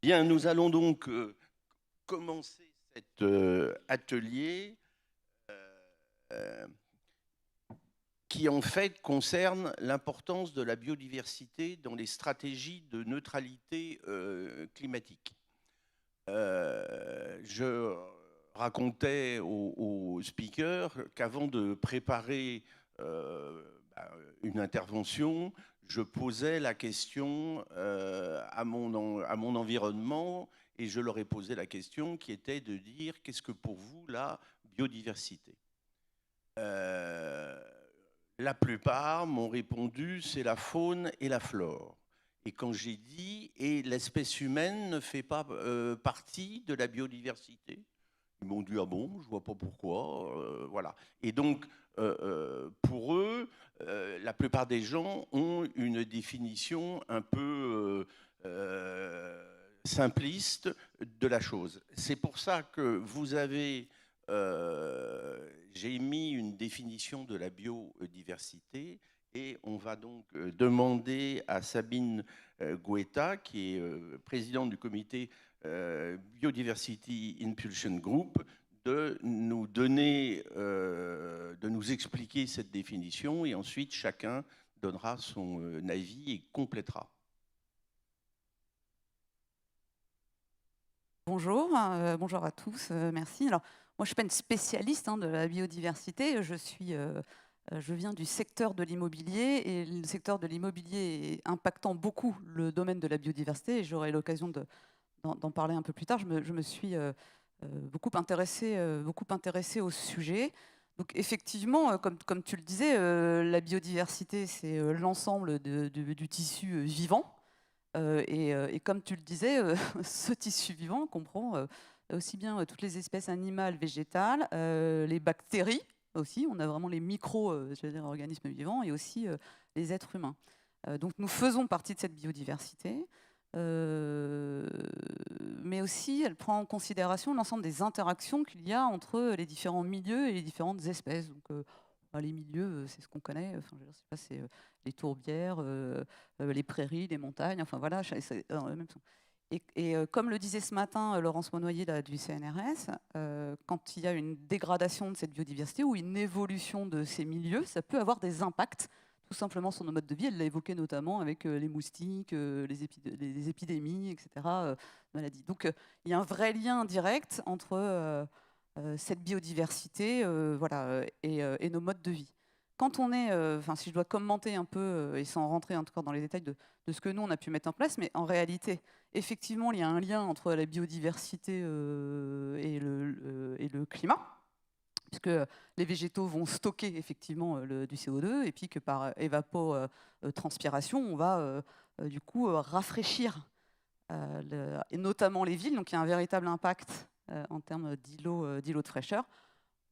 Bien, nous allons donc commencer cet atelier euh, qui en fait concerne l'importance de la biodiversité dans les stratégies de neutralité climatique. Je racontais aux speakers qu'avant de préparer une intervention, je posais la question à mon environnement et je leur ai posé la question qui était de dire qu'est-ce que pour vous la biodiversité. La plupart m'ont répondu c'est la faune et la flore. Et quand j'ai dit et l'espèce humaine ne fait pas partie de la biodiversité, ils m'ont dit ah bon, je vois pas pourquoi, voilà. Et donc pour eux, la plupart des gens ont une définition un peu simpliste de la chose. C'est pour ça que vous avez j'ai mis une définition de la biodiversité et on va donc demander à Sabine Guetta, qui est présidente du comité Biodiversity Impulsion Group, de nous donner, de nous expliquer cette définition et ensuite chacun donnera son avis et complétera. Bonjour, bonjour à tous, merci. Alors, moi, je ne suis pas une spécialiste de la biodiversité, je viens du secteur de l'immobilier et le secteur de l'immobilier impactant beaucoup le domaine de la biodiversité et j'aurai l'occasion d'en parler un peu plus tard. Je me suis beaucoup intéressée au sujet. Donc effectivement, comme tu le disais, la biodiversité, c'est l'ensemble du tissu vivant. Et comme tu le disais, ce tissu vivant comprend aussi bien toutes les espèces animales, végétales, les bactéries aussi, on a vraiment les organismes vivants, et aussi les êtres humains. Donc nous faisons partie de cette biodiversité, mais aussi elle prend en considération l'ensemble des interactions qu'il y a entre les différents milieux et les différentes espèces. Donc, les milieux, c'est ce qu'on connaît, enfin, je sais pas, c'est les tourbières, les prairies, les montagnes, enfin voilà, c'est même. Et comme le disait ce matin Laurence Monnoyer du CNRS, quand il y a une dégradation de cette biodiversité ou une évolution de ces milieux, ça peut avoir des impacts tout simplement sur nos modes de vie. Elle l'a évoqué notamment avec les moustiques, les épidémies, etc., maladies. Donc il y a un vrai lien direct entre cette biodiversité et nos modes de vie. Quand on est, si je dois commenter un peu, et sans rentrer encore dans les détails de ce que nous, on a pu mettre en place, mais en réalité, effectivement, il y a un lien entre la biodiversité et le climat, puisque les végétaux vont stocker effectivement du CO2, et puis que par évapotranspiration, on va du coup rafraîchir, et notamment les villes. Donc il y a un véritable impact en termes d'îlots de fraîcheur.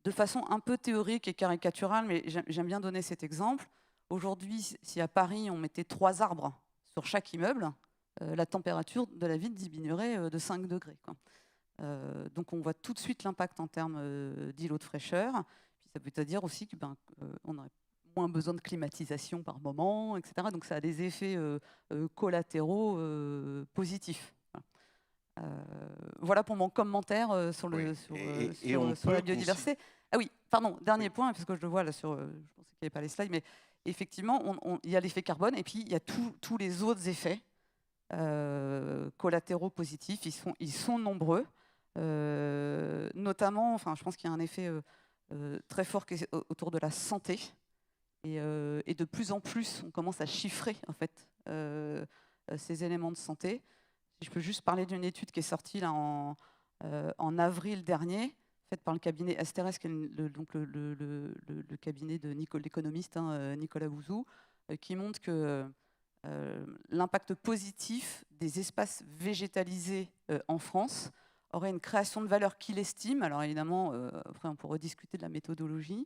De façon un peu théorique et caricaturale, mais j'aime bien donner cet exemple. Aujourd'hui, si à Paris, on mettait 3 arbres sur chaque immeuble, la température de la ville diminuerait de 5 degrés, quoi. Donc on voit tout de suite l'impact en termes d'îlots de fraîcheur. Puis ça veut dire aussi qu'on aurait moins besoin de climatisation par moment, etc. Donc ça a des effets collatéraux positifs. Voilà pour mon commentaire sur Oui. sur la biodiversité. Ah oui, pardon, dernier point, parce que je le vois là je pensais qu'il n'y avait pas les slides, mais effectivement, il y a l'effet carbone et puis il y a tous les autres effets collatéraux positifs. Ils sont nombreux, notamment, je pense qu'il y a un effet très fort autour de la santé. Et de plus en plus, on commence à chiffrer en fait ces éléments de santé. Si je peux juste parler d'une étude qui est sortie là en avril dernier, faite par le cabinet Asterès, qui est le cabinet de l'économiste Nicolas Bouzou, qui montre que l'impact positif des espaces végétalisés en France aurait une création de valeur qu'il estime, alors évidemment, après on pourrait discuter de la méthodologie,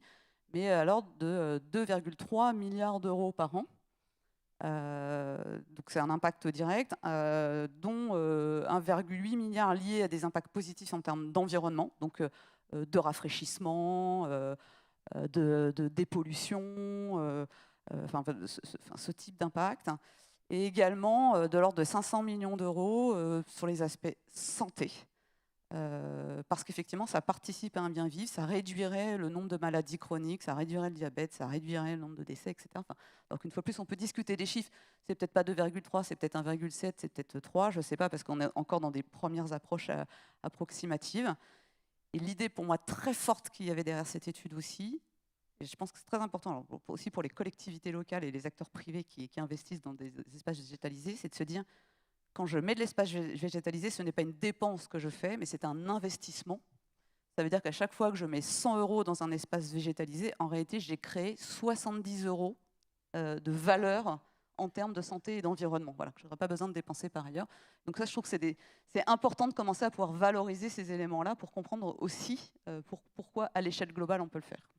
mais à l'ordre de 2,3 milliards d'euros par an. Donc c'est un impact direct, dont 1,8 milliard lié à des impacts positifs en termes d'environnement, donc de rafraîchissement, de dépollution, ce type d'impact. et également de l'ordre de 500 millions d'euros sur les aspects santé. Parce qu'effectivement, ça participe à un bien vivre, ça réduirait le nombre de maladies chroniques, ça réduirait le diabète, ça réduirait le nombre de décès, etc. Enfin, donc une fois plus, on peut discuter des chiffres. C'est peut-être pas 2,3, c'est peut-être 1,7, c'est peut-être 3, je ne sais pas, parce qu'on est encore dans des premières approches approximatives. Et l'idée pour moi très forte qu'il y avait derrière cette étude aussi, et je pense que c'est très important, alors, aussi pour les collectivités locales et les acteurs privés qui investissent dans des espaces végétalisés, c'est de se dire, quand je mets de l'espace végétalisé, ce n'est pas une dépense que je fais, mais c'est un investissement. Ça veut dire qu'à chaque fois que je mets 100 € dans un espace végétalisé, en réalité, j'ai créé 70 € de valeur en termes de santé et d'environnement. Voilà, que je n'aurais pas besoin de dépenser par ailleurs. Donc ça, je trouve que c'est important de commencer à pouvoir valoriser ces éléments-là pour comprendre aussi pourquoi, à l'échelle globale, on peut le faire.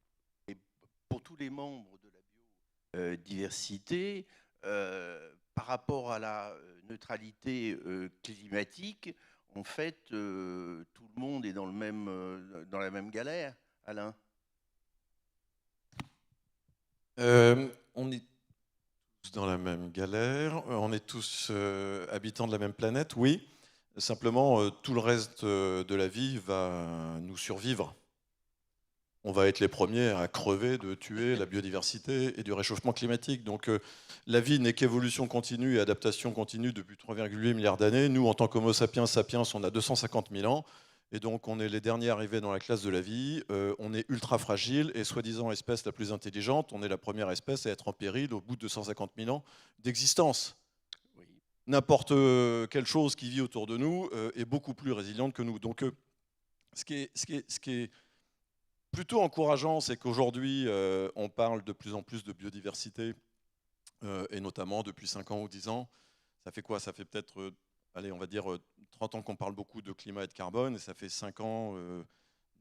Et pour tous les membres de la biodiversité, par rapport à la neutralité climatique, en fait, tout le monde est dans la même galère, Alain. On est tous dans la même galère, on est tous habitants de la même planète, oui. Simplement, tout le reste de la vie va nous survivre. On va être les premiers à crever de tuer la biodiversité et du réchauffement climatique. Donc la vie n'est qu'évolution continue et adaptation continue depuis 3,8 milliards d'années. Nous, en tant qu'Homo sapiens sapiens, on a 250 000 ans. Et donc on est les derniers arrivés dans la classe de la vie. On est ultra fragile et soi-disant espèce la plus intelligente. On est la première espèce à être en péril au bout de 250 000 ans d'existence. Oui. N'importe quelle chose qui vit autour de nous est beaucoup plus résiliente que nous. Donc ce qui est plutôt encourageant, c'est qu'aujourd'hui, on parle de plus en plus de biodiversité, et notamment depuis 5 ans ou 10 ans. Ça fait quoi? Ça fait peut-être, allez, on va dire 30 ans qu'on parle beaucoup de climat et de carbone, et ça fait 5 ans,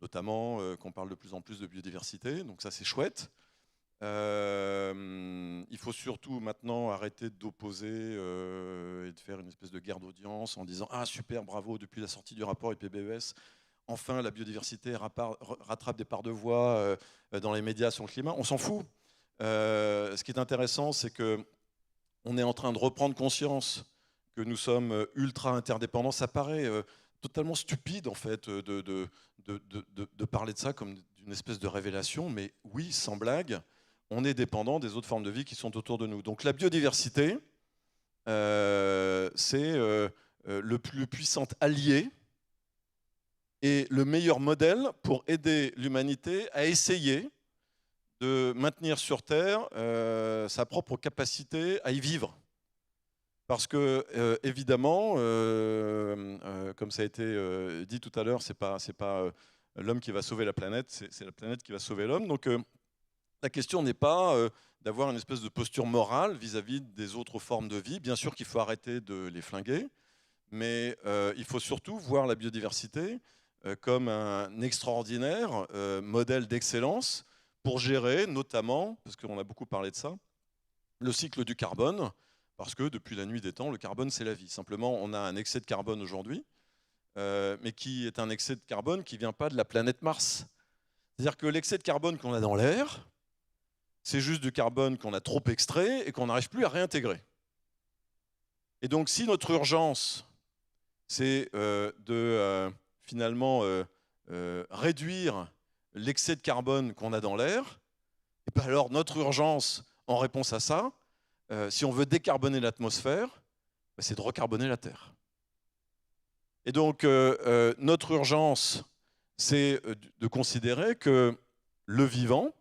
notamment, qu'on parle de plus en plus de biodiversité. Donc ça, c'est chouette. Il faut surtout maintenant arrêter d'opposer et de faire une espèce de guerre d'audience en disant « Ah, super, bravo, depuis la sortie du rapport IPBES, enfin, la biodiversité rattrape des parts de voix dans les médias sur le climat. » On s'en fout. Ce qui est intéressant, c'est qu'on est en train de reprendre conscience que nous sommes ultra interdépendants. Ça paraît totalement stupide, en fait, de parler de ça comme d'une espèce de révélation. Mais oui, sans blague, on est dépendant des autres formes de vie qui sont autour de nous. Donc la biodiversité, c'est le plus puissant allié et le meilleur modèle pour aider l'humanité à essayer de maintenir sur Terre sa propre capacité à y vivre. Parce que, évidemment, comme ça a été dit tout à l'heure, c'est pas l'homme qui va sauver la planète, c'est la planète qui va sauver l'homme. Donc la question n'est pas d'avoir une espèce de posture morale vis-à-vis des autres formes de vie. Bien sûr qu'il faut arrêter de les flinguer, mais il faut surtout voir la biodiversité comme un extraordinaire modèle d'excellence pour gérer notamment, parce qu'on a beaucoup parlé de ça, le cycle du carbone, parce que depuis la nuit des temps, le carbone c'est la vie. Simplement, on a un excès de carbone aujourd'hui, mais qui est un excès de carbone qui ne vient pas de la planète Mars. C'est-à-dire que l'excès de carbone qu'on a dans l'air, c'est juste du carbone qu'on a trop extrait et qu'on n'arrive plus à réintégrer. Et donc si notre urgence, c'est finalement réduire l'excès de carbone qu'on a dans l'air, et bien alors notre urgence en réponse à ça, si on veut décarboner l'atmosphère, ben c'est de recarboner la Terre. Et donc notre urgence, c'est de considérer que le vivant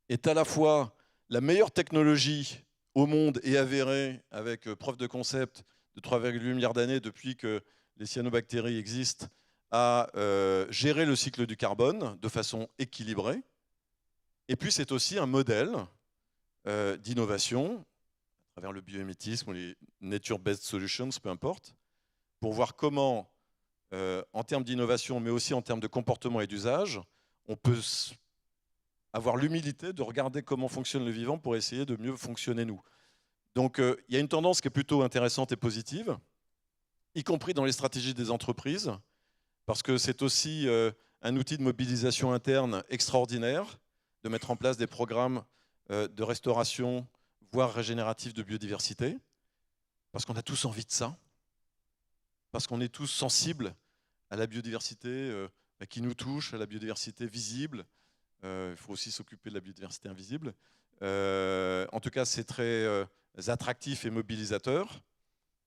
est à la fois la meilleure technologie au monde et avérée avec preuve de concept de 3,8 milliards d'années depuis que les cyanobactéries existent, à gérer le cycle du carbone de façon équilibrée. Et puis c'est aussi un modèle d'innovation, à travers le biomimétisme ou les nature-based solutions, peu importe, pour voir comment, en termes d'innovation, mais aussi en termes de comportement et d'usage, on peut avoir l'humilité de regarder comment fonctionne le vivant pour essayer de mieux fonctionner nous. Donc il y a une tendance qui est plutôt intéressante et positive, y compris dans les stratégies des entreprises, parce que c'est aussi un outil de mobilisation interne extraordinaire, de mettre en place des programmes de restauration, voire régénératifs de biodiversité. parce qu'on a tous envie de ça, parce qu'on est tous sensibles à la biodiversité qui nous touche, à la biodiversité visible. Il faut aussi s'occuper de la biodiversité invisible. En tout cas, c'est très attractif et mobilisateur.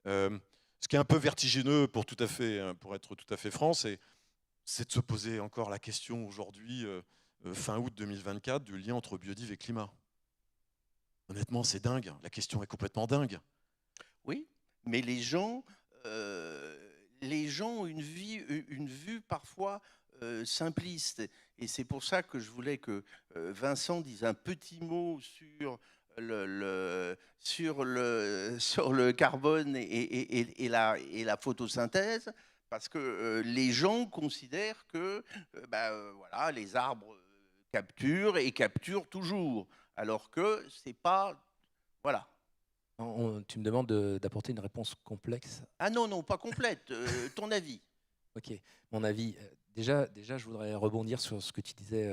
Ce qui est un peu vertigineux pour être tout à fait franc, c'est de se poser encore la question aujourd'hui, fin août 2024, du lien entre biodive et climat. Honnêtement, c'est dingue. La question est complètement dingue. Oui, mais les gens ont une vue parfois simpliste. Et c'est pour ça que je voulais que Vincent dise un petit mot sur le carbone et la photosynthèse, parce que les gens considèrent que voilà, les arbres capturent toujours, alors que c'est pas... Voilà. Tu me demandes d'apporter une réponse complexe. Ah non, pas complète. Ton avis. Ok, mon avis. Déjà, je voudrais rebondir sur ce que tu disais,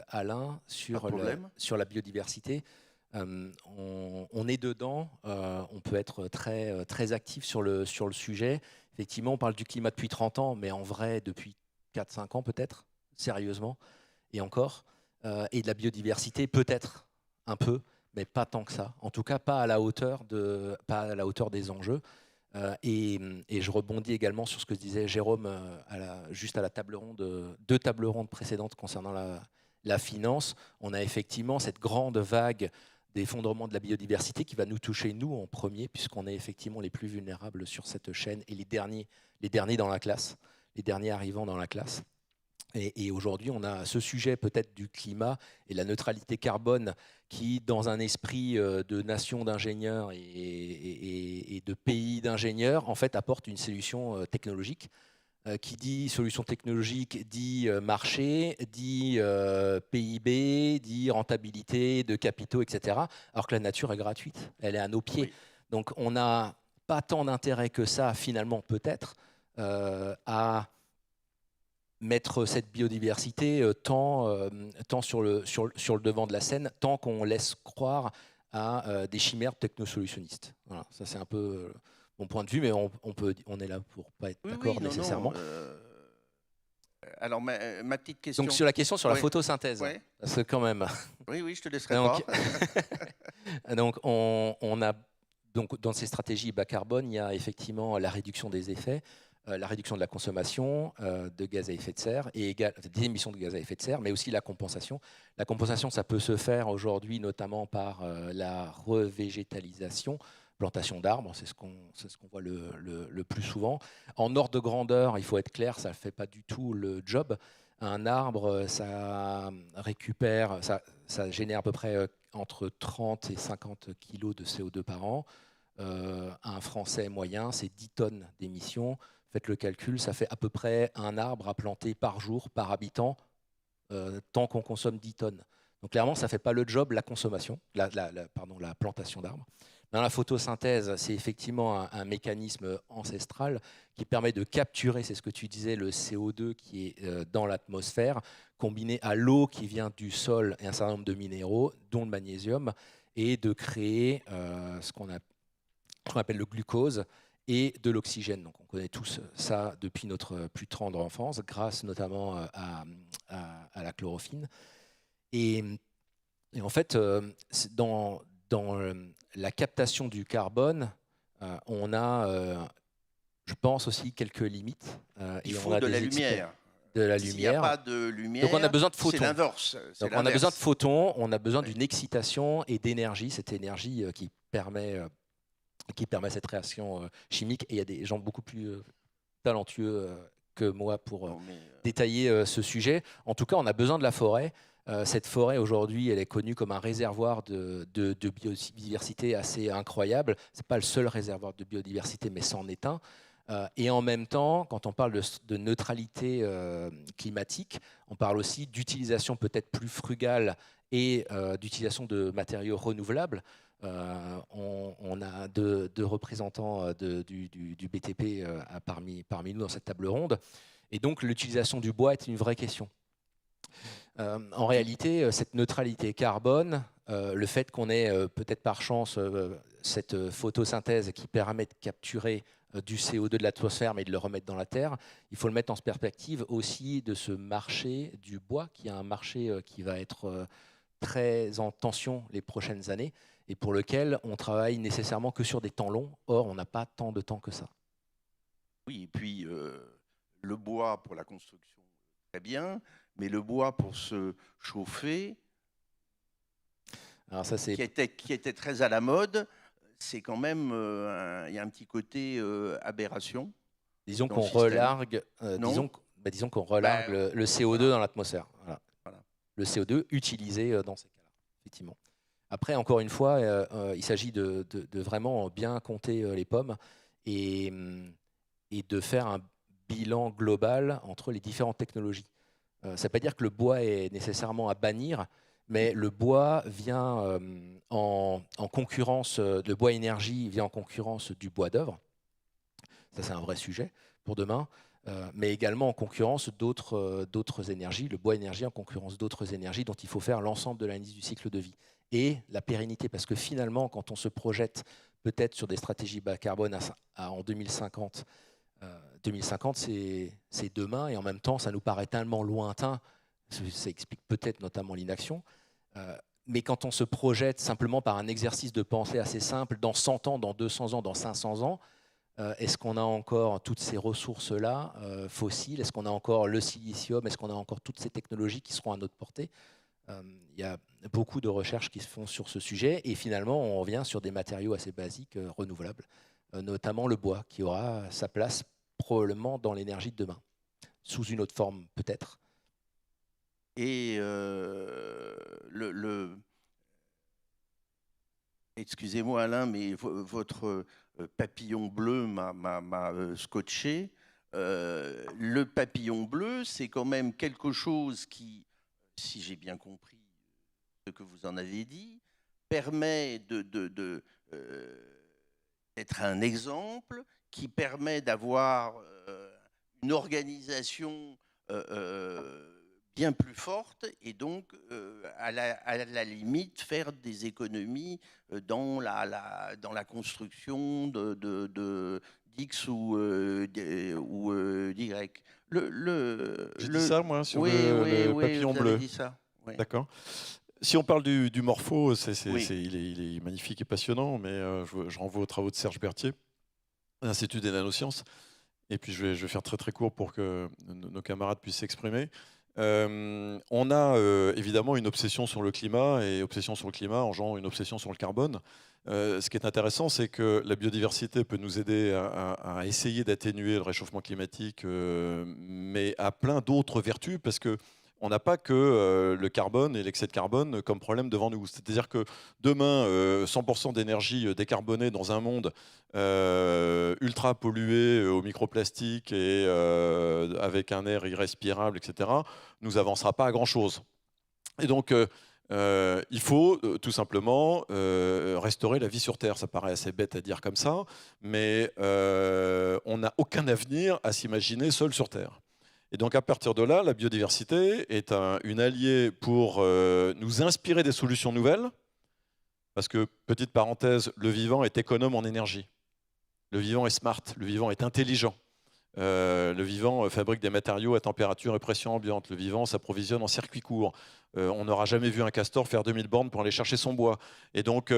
Alain, sur la biodiversité. On est dedans, on peut être très, très actif sur le sujet. Effectivement, on parle du climat depuis 30 ans, mais en vrai, depuis 4-5 ans peut-être, sérieusement, et encore. Et de la biodiversité, peut-être un peu, mais pas tant que ça. En tout cas, pas à la hauteur des enjeux. Et je rebondis également sur ce que disait Jérôme juste à la table ronde, 2 tables rondes précédentes concernant la finance. On a effectivement cette grande vague d'effondrement de la biodiversité qui va nous toucher, nous, en premier, puisqu'on est effectivement les plus vulnérables sur cette chaîne et les derniers dans la classe, les derniers arrivants dans la classe. Et aujourd'hui, on a ce sujet peut-être du climat et la neutralité carbone qui, dans un esprit de nation d'ingénieurs et de pays d'ingénieurs, en fait, apporte une solution technologique. Qui dit solution technologique, dit marché, dit PIB, dit rentabilité de capitaux, etc. Alors que la nature est gratuite, elle est à nos pieds. Oui. Donc on n'a pas tant d'intérêt que ça, finalement, peut-être, à mettre cette biodiversité tant sur le devant de la scène, tant qu'on laisse croire à des chimères technosolutionnistes. Voilà, ça c'est un peu mon point de vue, mais on est là pour pas être d'accord nécessairement. Alors ma petite question. Donc sur la question sur la photosynthèse, parce que quand même. Oui, je te laisserai pas. Donc on a dans ces stratégies bas carbone, il y a effectivement la réduction des effets. La réduction de la consommation de gaz à effet de serre et des émissions de gaz à effet de serre, mais aussi la compensation. La compensation, ça peut se faire aujourd'hui notamment par la revégétalisation, plantation d'arbres, c'est ce qu'on voit le plus souvent. En ordre de grandeur, il faut être clair, ça ne fait pas du tout le job. Un arbre, ça génère à peu près entre 30 et 50 kilos de CO2 par an. Un Français moyen, c'est 10 tonnes d'émissions. Faites le calcul, ça fait à peu près un arbre à planter par jour, par habitant, tant qu'on consomme 10 tonnes. Donc clairement, ça ne fait pas le job, la consommation, la plantation d'arbres. Dans la photosynthèse, c'est effectivement un mécanisme ancestral qui permet de capturer, c'est ce que tu disais, le CO2 qui est dans l'atmosphère, combiné à l'eau qui vient du sol et un certain nombre de minéraux, dont le magnésium, et de créer ce qu'on appelle le glucose, et de l'oxygène. Donc on connaît tous ça depuis notre plus tendre enfance, grâce notamment à la chlorophylle. Et en fait, dans la captation du carbone, on a, je pense aussi, quelques limites. Il faut de la lumière. De la lumière. S'il n'y a pas de lumière, donc on a besoin de photons. C'est l'inverse. Donc on a besoin de photons, on a besoin d'une excitation et d'énergie, cette énergie qui permet cette réaction chimique. Et il y a des gens beaucoup plus talentueux que moi pour détailler ce sujet. En tout cas, on a besoin de la forêt. Cette forêt, aujourd'hui, elle est connue comme un réservoir de biodiversité assez incroyable. Ce n'est pas le seul réservoir de biodiversité, mais c'en est un. Et en même temps, quand on parle de neutralité climatique, on parle aussi d'utilisation peut-être plus frugale et d'utilisation de matériaux renouvelables. On a deux représentants du BTP parmi nous dans cette table ronde. Et donc, l'utilisation du bois est une vraie question. En réalité, cette neutralité carbone, le fait qu'on ait peut-être par chance cette photosynthèse qui permet de capturer du CO2 de l'atmosphère mais de le remettre dans la Terre, il faut le mettre en perspective aussi de ce marché du bois, qui est un marché qui va être très en tension les prochaines années et pour lequel on travaille nécessairement que sur des temps longs. Or, on n'a pas tant de temps que ça. Oui, et puis le bois pour la construction, très bien, mais le bois pour se chauffer, alors ça, qui était très à la mode, c'est quand même, il y a un petit côté aberration. Disons qu'on relargue, disons qu'on relargue le CO2 dans l'atmosphère. Voilà. Voilà. Le CO2 utilisé dans ces cas-là, effectivement. Après, encore une fois, il s'agit de vraiment bien compter les pommes et de faire un bilan global entre les différentes technologies. Ça ne veut pas dire que le bois est nécessairement à bannir, mais le bois vient en concurrence, le bois énergie vient en concurrence du bois d'œuvre. Ça, c'est un vrai sujet pour demain, mais également en concurrence d'autres énergies, le bois énergie en concurrence d'autres énergies dont il faut faire l'ensemble de l'analyse du cycle de vie. Et la pérennité, parce que finalement, quand on se projette peut-être sur des stratégies bas carbone en 2050, 2050, c'est demain, et en même temps, ça nous paraît tellement lointain, ça explique peut-être notamment l'inaction, mais quand on se projette simplement par un exercice de pensée assez simple, dans 100 ans, dans 200 ans, dans 500 ans, est-ce qu'on a encore toutes ces ressources-là fossiles? Est-ce qu'on a encore le silicium? Est-ce qu'on a encore toutes ces technologies qui seront à notre portée? Il y a beaucoup de recherches qui se font sur ce sujet, et finalement, on revient sur des matériaux assez basiques, renouvelables, notamment le bois, qui aura sa place probablement dans l'énergie de demain, sous une autre forme peut-être. Et excusez-moi Alain, mais votre papillon bleu m'a scotché. Le papillon bleu, c'est quand même quelque chose qui, si j'ai bien compris ce que vous en avez dit, permet d'être un exemple, qui permet d'avoir une organisation bien plus forte et donc à la limite faire des économies dans la construction de d'X ou d'Y. J'ai dit ça, moi, sur le papillon bleu. Dit ça. Oui. D'accord. Si on parle du morpho, il est magnifique et passionnant, mais je renvoie aux travaux de Serge Berthier, à l'Institut des nanosciences. Et puis je vais faire très très court pour que nos camarades puissent s'exprimer. On a évidemment une obsession sur le climat, et obsession sur le climat engendre une obsession sur le carbone. Ce qui est intéressant, c'est que la biodiversité peut nous aider à essayer d'atténuer le réchauffement climatique, mais à plein d'autres vertus, parce que on n'a pas que le carbone et l'excès de carbone comme problème devant nous. C'est-à-dire que demain, 100% d'énergie décarbonée dans un monde ultra pollué aux microplastiques et avec un air irrespirable, etc., nous avancera pas à grand-chose. Et donc, il faut tout simplement restaurer la vie sur Terre. Ça paraît assez bête à dire comme ça, mais on n'a aucun avenir à s'imaginer seul sur Terre. Et donc à partir de là, la biodiversité est une alliée pour nous inspirer des solutions nouvelles, parce que, petite parenthèse, le vivant est économe en énergie. Le vivant est smart, le vivant est intelligent. Le vivant fabrique des matériaux à température et pression ambiante. Le vivant s'approvisionne en circuit court. On n'aura jamais vu un castor faire 2000 bornes pour aller chercher son bois. Et donc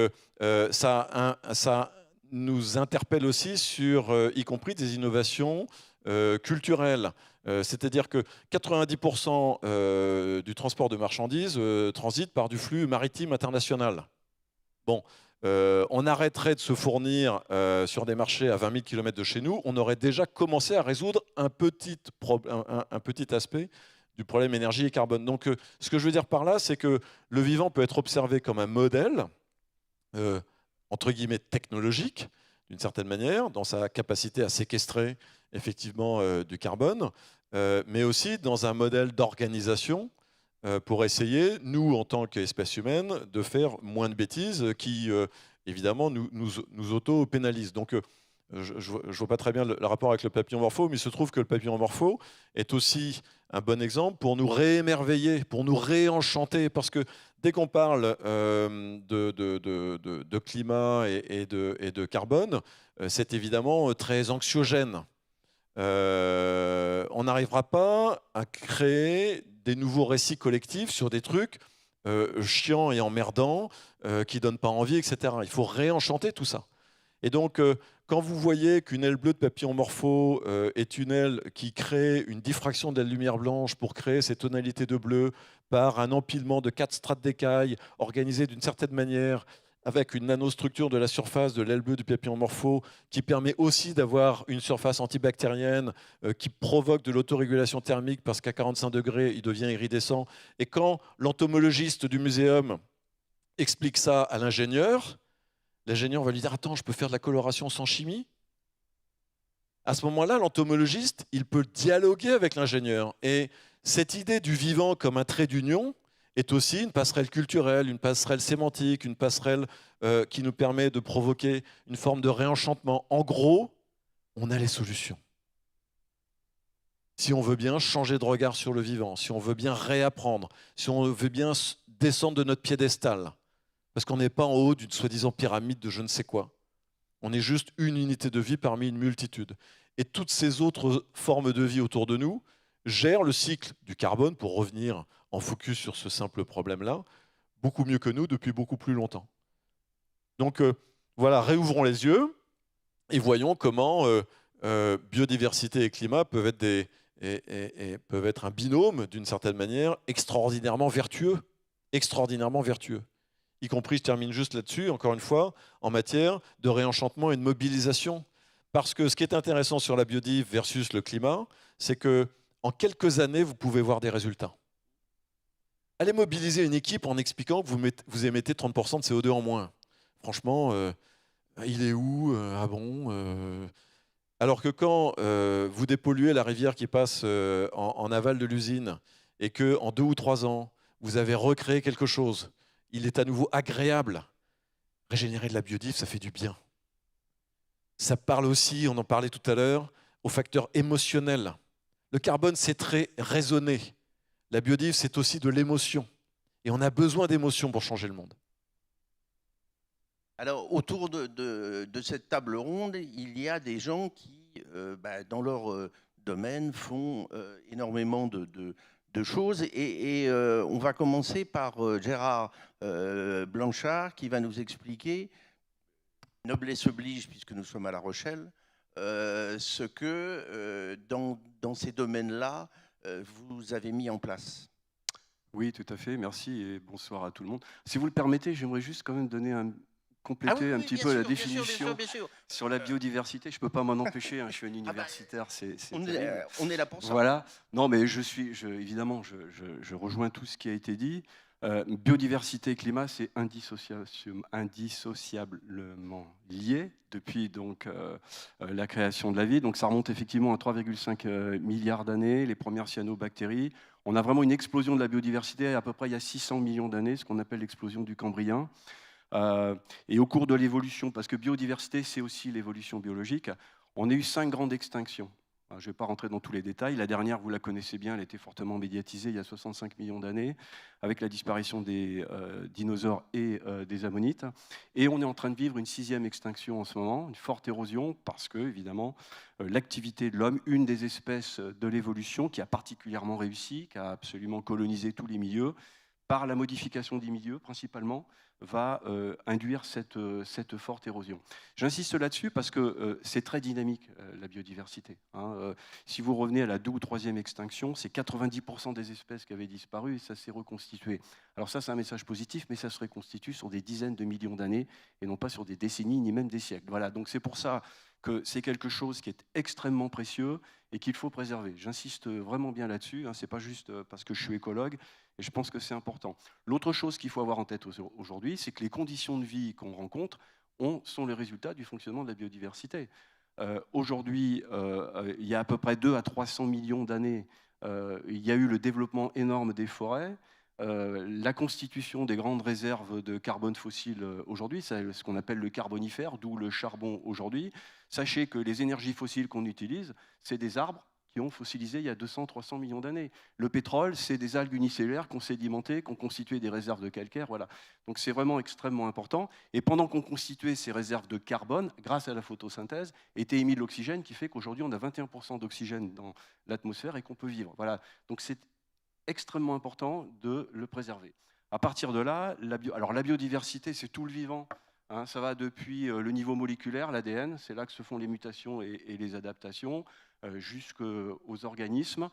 ça nous interpelle aussi sur, y compris des innovations culturelles. C'est-à-dire que 90% du transport de marchandises transite par du flux maritime international. Bon, on arrêterait de se fournir sur des marchés à 20 000 km de chez nous, on aurait déjà commencé à résoudre un petit aspect du problème énergie et carbone. Donc ce que je veux dire par là, c'est que le vivant peut être observé comme un modèle, entre guillemets, technologique, d'une certaine manière, dans sa capacité à séquestrer effectivement du carbone, mais aussi dans un modèle d'organisation pour essayer, nous, en tant qu'espèce humaine, de faire moins de bêtises qui, évidemment, nous auto-pénalisent. Donc, je vois pas très bien le rapport avec le papillon morpho, mais il se trouve que le papillon morpho est aussi un bon exemple pour nous réémerveiller, pour nous réenchanter, parce que dès qu'on parle de climat et de carbone, c'est évidemment très anxiogène. On n'arrivera pas à créer des nouveaux récits collectifs sur des trucs chiants et emmerdants, qui ne donnent pas envie, etc. Il faut réenchanter tout ça. Et donc, quand vous voyez qu'une aile bleue de papillon morpho est une aile qui crée une diffraction de la lumière blanche pour créer ces tonalités de bleu par un empilement de 4 strates d'écailles organisées d'une certaine manière, avec une nanostructure de la surface de l'aile bleue du papillon morpho qui permet aussi d'avoir une surface antibactérienne qui provoque de l'autorégulation thermique parce qu'à 45 degrés, il devient iridescent. Et quand l'entomologiste du muséum explique ça à l'ingénieur va lui dire « Attends, je peux faire de la coloration sans chimie ?» À ce moment-là, l'entomologiste, il peut dialoguer avec l'ingénieur. Et cette idée du vivant comme un trait d'union est aussi une passerelle culturelle, une passerelle sémantique, une passerelle qui nous permet de provoquer une forme de réenchantement. En gros, on a les solutions. Si on veut bien changer de regard sur le vivant, si on veut bien réapprendre, si on veut bien descendre de notre piédestal, parce qu'on n'est pas en haut d'une soi-disant pyramide de je ne sais quoi. On est juste une unité de vie parmi une multitude. Et toutes ces autres formes de vie autour de nous gèrent le cycle du carbone, pour revenir en focus sur ce simple problème-là, beaucoup mieux que nous depuis beaucoup plus longtemps. Donc voilà, réouvrons les yeux et voyons comment biodiversité et climat peuvent être un binôme, d'une certaine manière, extraordinairement vertueux. Extraordinairement vertueux. Y compris, je termine juste là-dessus, encore une fois, en matière de réenchantement et de mobilisation. Parce que ce qui est intéressant sur la biodive versus le climat, c'est qu'en quelques années, vous pouvez voir des résultats. Allez mobiliser une équipe en expliquant que vous émettez 30% de CO2 en moins. Franchement, il est où ah bon Alors que quand vous dépolluez la rivière qui passe en aval de l'usine et qu'en 2 ou 3 ans, vous avez recréé quelque chose, il est à nouveau agréable. Régénérer de la biodive, ça fait du bien. Ça parle aussi, on en parlait tout à l'heure, au facteur émotionnel. Le carbone, c'est très raisonné. La biodive, c'est aussi de l'émotion. Et on a besoin d'émotions pour changer le monde. Alors, autour de cette table ronde, il y a des gens qui, dans leur domaine, font énormément de choses. Et on va commencer par Gérard Blanchard, qui va nous expliquer, noblesse oblige, puisque nous sommes à La Rochelle, ce que, dans ces domaines-là, vous avez mis en place. Oui, tout à fait. Merci et bonsoir à tout le monde. Si vous le permettez, j'aimerais juste quand même compléter un petit peu la définition bien sûr. Sur la biodiversité. Je ne peux pas m'en empêcher, je suis un universitaire. On est là pour ça. Voilà. Non, mais évidemment, je rejoins tout ce qui a été dit. Biodiversité et climat, c'est indissociablement lié depuis donc, la création de la vie. Donc ça remonte effectivement à 3,5 milliards d'années, les premières cyanobactéries. On a vraiment une explosion de la biodiversité à peu près il y a 600 millions d'années, ce qu'on appelle l'explosion du Cambrien. Et au cours de l'évolution, parce que biodiversité, c'est aussi l'évolution biologique, on a eu 5 grandes extinctions. Je ne vais pas rentrer dans tous les détails. La dernière, vous la connaissez bien, elle était fortement médiatisée il y a 65 millions d'années, avec la disparition des dinosaures et des ammonites. Et on est en train de vivre une 6e extinction en ce moment, une forte érosion, parce que, évidemment, l'activité de l'homme, une des espèces de l'évolution qui a particulièrement réussi, qui a absolument colonisé tous les milieux, par la modification des milieux principalement, va induire cette forte érosion. J'insiste là-dessus parce que c'est très dynamique, la biodiversité. Si vous revenez à la 2e ou 3e extinction, c'est 90% des espèces qui avaient disparu et ça s'est reconstitué. Alors ça, c'est un message positif, mais ça se reconstitue sur des dizaines de millions d'années et non pas sur des décennies ni même des siècles. Voilà, donc c'est pour ça que c'est quelque chose qui est extrêmement précieux et qu'il faut préserver. J'insiste vraiment bien là-dessus, ce n'est pas juste parce que je suis écologue, et je pense que c'est important. L'autre chose qu'il faut avoir en tête aujourd'hui, c'est que les conditions de vie qu'on rencontre sont les résultats du fonctionnement de la biodiversité. Aujourd'hui, il y a à peu près 200 à 300 millions d'années, il y a eu le développement énorme des forêts. la constitution des grandes réserves de carbone fossile aujourd'hui, c'est ce qu'on appelle le carbonifère, d'où le charbon aujourd'hui. Sachez que les énergies fossiles qu'on utilise, c'est des arbres qui ont fossilisé il y a 200-300 millions d'années. Le pétrole, c'est des algues unicellulaires qui ont sédimenté, qui ont constitué des réserves de calcaire. Voilà. Donc c'est vraiment extrêmement important. Et pendant qu'on constituait ces réserves de carbone, grâce à la photosynthèse, était émis de l'oxygène, qui fait qu'aujourd'hui, on a 21% d'oxygène dans l'atmosphère et qu'on peut vivre. Voilà. Donc c'est extrêmement important de le préserver. À partir de là, la biodiversité, c'est tout le vivant. Hein, ça va depuis le niveau moléculaire, l'ADN, c'est là que se font les mutations et les adaptations, jusqu'aux organismes.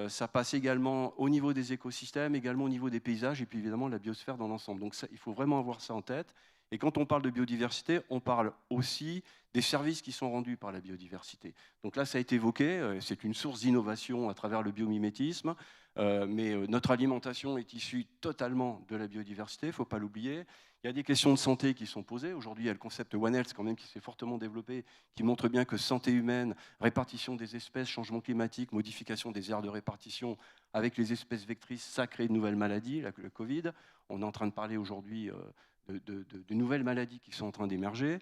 Ça passe également au niveau des écosystèmes, également au niveau des paysages, et puis évidemment la biosphère dans l'ensemble. Donc ça, il faut vraiment avoir ça en tête. Et quand on parle de biodiversité, on parle aussi des services qui sont rendus par la biodiversité. Donc là, ça a été évoqué, c'est une source d'innovation à travers le biomimétisme, mais notre alimentation est issue totalement de la biodiversité, il ne faut pas l'oublier. Il y a des questions de santé qui sont posées. Aujourd'hui, il y a le concept One Health quand même qui s'est fortement développé, qui montre bien que santé humaine, répartition des espèces, changement climatique, modification des aires de répartition avec les espèces vectrices, ça crée de nouvelles maladies, le Covid. On est en train de parler aujourd'hui de nouvelles maladies qui sont en train d'émerger,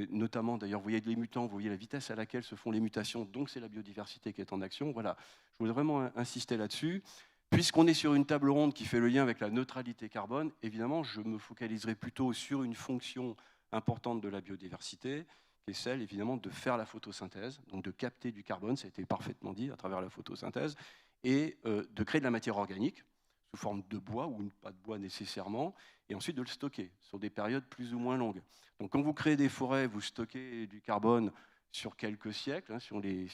notamment d'ailleurs, vous voyez les mutants, vous voyez la vitesse à laquelle se font les mutations, donc c'est la biodiversité qui est en action. Voilà, je voulais vraiment insister là-dessus. Puisqu'on est sur une table ronde qui fait le lien avec la neutralité carbone, évidemment, je me focaliserai plutôt sur une fonction importante de la biodiversité, qui est celle, évidemment, de faire la photosynthèse, donc de capter du carbone, ça a été parfaitement dit à travers la photosynthèse, et de créer de la matière organique, sous forme de bois ou pas de bois nécessairement, et ensuite de le stocker sur des périodes plus ou moins longues. Donc quand vous créez des forêts, vous stockez du carbone sur quelques siècles, hein, si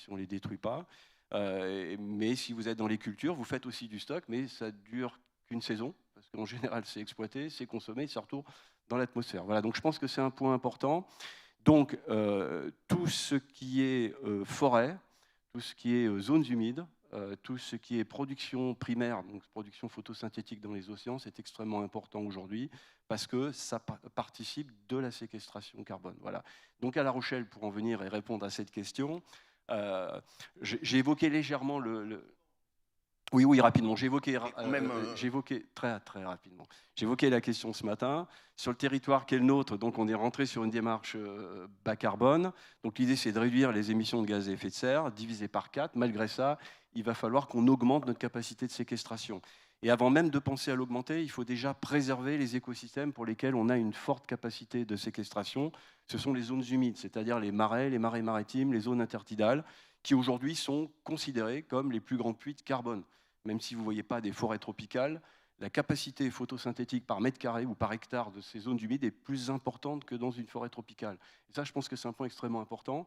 on les détruit pas. Mais si vous êtes dans les cultures, vous faites aussi du stock, mais ça dure qu'une saison, parce qu'en général, c'est exploité, c'est consommé, ça retourne dans l'atmosphère. Voilà, donc je pense que c'est un point important. Donc, tout ce qui est forêt, tout ce qui est zones humides, tout ce qui est production primaire, donc production photosynthétique dans les océans, c'est extrêmement important aujourd'hui parce que ça participe de la séquestration carbone. Voilà. Donc à La Rochelle, pour en venir et répondre à cette question, j'ai évoqué légèrement Oui, rapidement. J'ai évoqué très rapidement. J'ai évoqué la question ce matin. Sur le territoire qui est le nôtre, donc on est rentré sur une démarche bas carbone. Donc l'idée, c'est de réduire les émissions de gaz à effet de serre, divisé par 4. Malgré ça, il va falloir qu'on augmente notre capacité de séquestration. Et avant même de penser à l'augmenter, il faut déjà préserver les écosystèmes pour lesquels on a une forte capacité de séquestration. Ce sont les zones humides, c'est-à-dire les marais maritimes, les zones intertidales, qui aujourd'hui sont considérées comme les plus grands puits de carbone. Même si vous ne voyez pas des forêts tropicales, la capacité photosynthétique par mètre carré ou par hectare de ces zones humides est plus importante que dans une forêt tropicale. Et ça, je pense que c'est un point extrêmement important.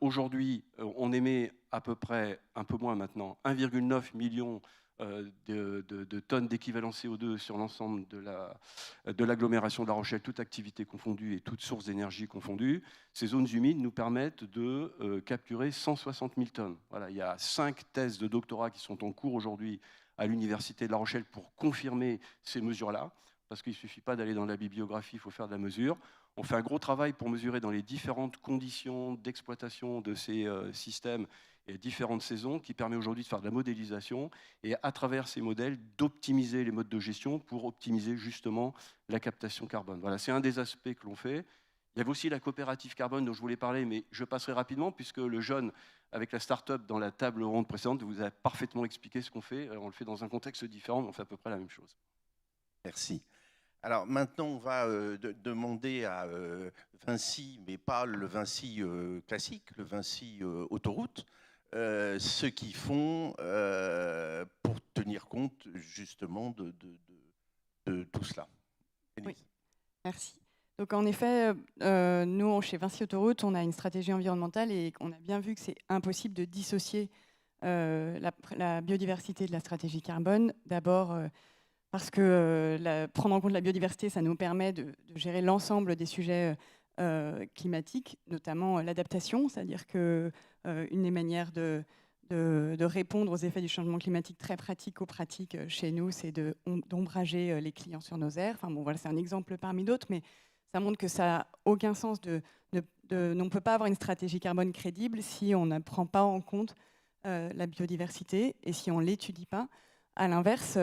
Aujourd'hui, on émet à peu près, un peu moins maintenant, 1,9 million de tonnes d'équivalent CO2 sur l'ensemble de l'agglomération de La Rochelle, toute activité confondue et toute source d'énergie confondue. Ces zones humides nous permettent de capturer 160 000 tonnes. Voilà, il y a 5 thèses de doctorat qui sont en cours aujourd'hui à l'Université de La Rochelle pour confirmer ces mesures-là, parce qu'il ne suffit pas d'aller dans la bibliographie, il faut faire de la mesure. On fait un gros travail pour mesurer dans les différentes conditions d'exploitation de ces systèmes et différentes saisons, qui permet aujourd'hui de faire de la modélisation et à travers ces modèles d'optimiser les modes de gestion pour optimiser justement la captation carbone. Voilà, c'est un des aspects que l'on fait. Il y avait aussi la coopérative carbone dont je voulais parler, mais je passerai rapidement puisque le jeune, avec la start-up dans la table ronde précédente, vous a parfaitement expliqué ce qu'on fait. On le fait dans un contexte différent, mais on fait à peu près la même chose. Merci. Alors maintenant, on va demander à Vinci, mais pas le Vinci classique, le Vinci autoroute, ce qu'ils font pour tenir compte justement de tout cela. Oui, merci. Donc en effet, nous, chez Vinci Autoroute, on a une stratégie environnementale et on a bien vu que c'est impossible de dissocier la biodiversité de la stratégie carbone. D'abord, parce que prendre en compte la biodiversité, ça nous permet de gérer l'ensemble des sujets climatiques, notamment l'adaptation, c'est-à-dire qu'une des manières de répondre aux effets du changement climatique très pratico-pratique chez nous, c'est d'ombrager les clients sur nos aires. Enfin, bon, voilà, c'est un exemple parmi d'autres, mais ça montre que ça n'a aucun sens on ne peut pas avoir une stratégie carbone crédible si on ne prend pas en compte la biodiversité et si on ne l'étudie pas. À l'inverse,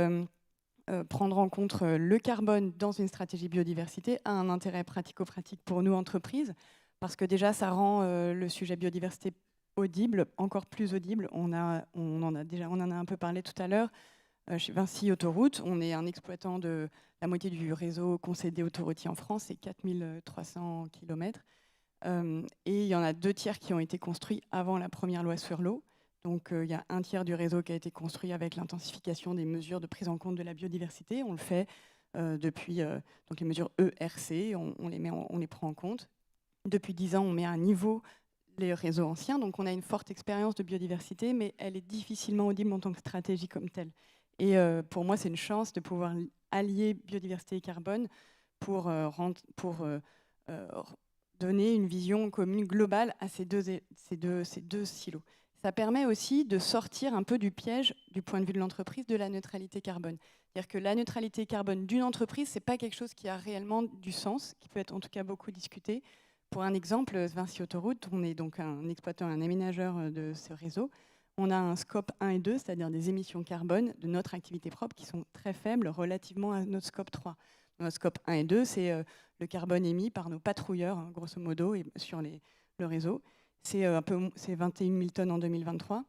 prendre en compte le carbone dans une stratégie biodiversité a un intérêt pratico-pratique pour nous, entreprises, parce que déjà, ça rend le sujet biodiversité audible, encore plus audible. On en a un peu parlé tout à l'heure. Chez Vinci Autoroutes, on est un exploitant de la moitié du réseau concédé autoroutier en France, c'est 4300 km. Et il y en a 2/3 qui ont été construits avant la première loi sur l'eau. Donc il y a 1/3 du réseau qui a été construit avec l'intensification des mesures de prise en compte de la biodiversité. On le fait depuis donc les mesures ERC, on les prend en compte. Depuis 10 ans, on met à un niveau les réseaux anciens. Donc on a une forte expérience de biodiversité, mais elle est difficilement audible en tant que stratégie comme telle. Et pour moi, c'est une chance de pouvoir allier biodiversité et carbone pour donner une vision commune globale à ces deux silos. Ça permet aussi de sortir un peu du piège, du point de vue de l'entreprise, de la neutralité carbone. C'est-à-dire que la neutralité carbone d'une entreprise, ce n'est pas quelque chose qui a réellement du sens, qui peut être en tout cas beaucoup discuté. Pour un exemple, Vinci Autoroutes, on est donc un exploitant, un aménageur de ce réseau. On a un scope 1 et 2, c'est-à-dire des émissions carbone de notre activité propre qui sont très faibles relativement à notre scope 3. Notre scope 1 et 2, c'est le carbone émis par nos patrouilleurs, hein, grosso modo, et sur le réseau. C'est 21 000 tonnes en 2023.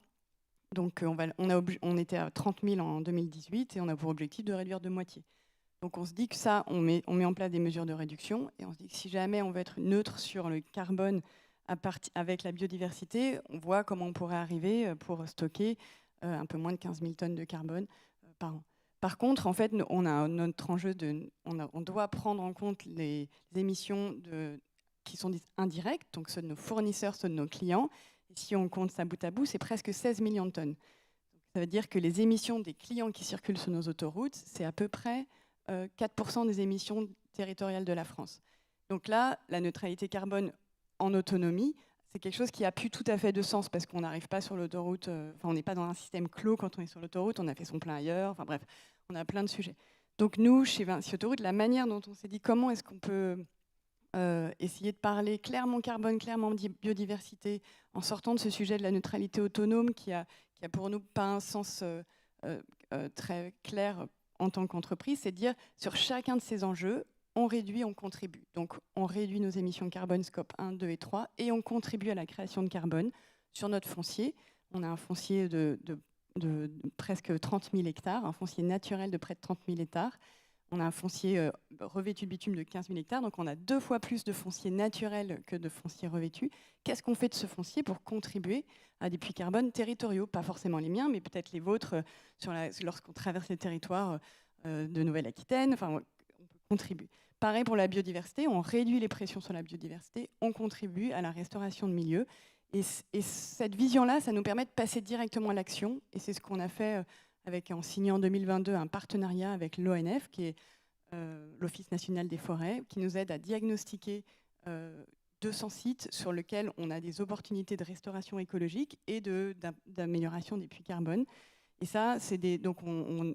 Donc on était à 30 000 en 2018 et on a pour objectif de réduire de moitié. Donc on se dit que ça, on met en place des mesures de réduction et on se dit que si jamais on veut être neutre sur le carbone avec la biodiversité, on voit comment on pourrait arriver pour stocker un peu moins de 15 000 tonnes de carbone par an. Par contre, en fait, on a notre enjeu on doit prendre en compte les émissions qui sont indirectes, donc ceux de nos fournisseurs, ceux de nos clients. Et si on compte ça bout à bout, c'est presque 16 millions de tonnes. Ça veut dire que les émissions des clients qui circulent sur nos autoroutes, c'est à peu près 4% des émissions territoriales de la France. Donc là, la neutralité carbone en autonomie, c'est quelque chose qui a plus tout à fait de sens parce qu'on n'arrive pas sur l'autoroute, on n'est pas dans un système clos quand on est sur l'autoroute, on a fait son plein ailleurs, enfin bref, on a plein de sujets. Donc nous, chez Vinci Autoroutes, la manière dont on s'est dit comment est-ce qu'on peut essayer de parler clairement carbone, clairement biodiversité, en sortant de ce sujet de la neutralité autonome qui a pour nous pas un sens très clair en tant qu'entreprise, c'est de dire sur chacun de ces enjeux, on réduit, on contribue. Donc on réduit nos émissions carbone scope 1, 2 et 3 et on contribue à la création de carbone sur notre foncier. On a un foncier de presque 30 000 hectares, un foncier naturel de près de 30 000 hectares. On a un foncier revêtu de bitume de 15 000 hectares, donc on a 2 fois plus de foncier naturel que de foncier revêtu. Qu'est-ce qu'on fait de ce foncier pour contribuer à des puits carbone territoriaux? Pas forcément les miens, mais peut-être les vôtres lorsqu'on traverse les territoires de Nouvelle-Aquitaine. Enfin, on peut contribuer. Pareil pour la biodiversité, on réduit les pressions sur la biodiversité, on contribue à la restauration de milieux. Et cette vision-là, ça nous permet de passer directement à l'action. Et c'est ce qu'on a fait en signant en 2022 un partenariat avec l'ONF, qui est l'Office national des forêts, qui nous aide à diagnostiquer 200 sites sur lesquels on a des opportunités de restauration écologique et d'amélioration des puits carbone. Et ça, donc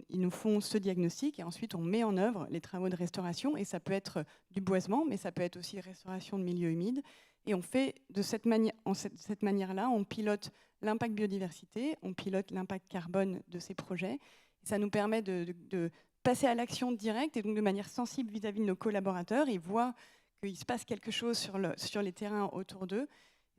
ils nous font ce diagnostic et ensuite on met en œuvre les travaux de restauration. Et ça peut être du boisement, mais ça peut être aussi restauration de milieux humides. Et on fait de cette manière-là, on pilote l'impact biodiversité, on pilote l'impact carbone de ces projets. Et ça nous permet de passer à l'action directe et donc de manière sensible vis-à-vis de nos collaborateurs. Ils voient qu'il se passe quelque chose sur les terrains autour d'eux.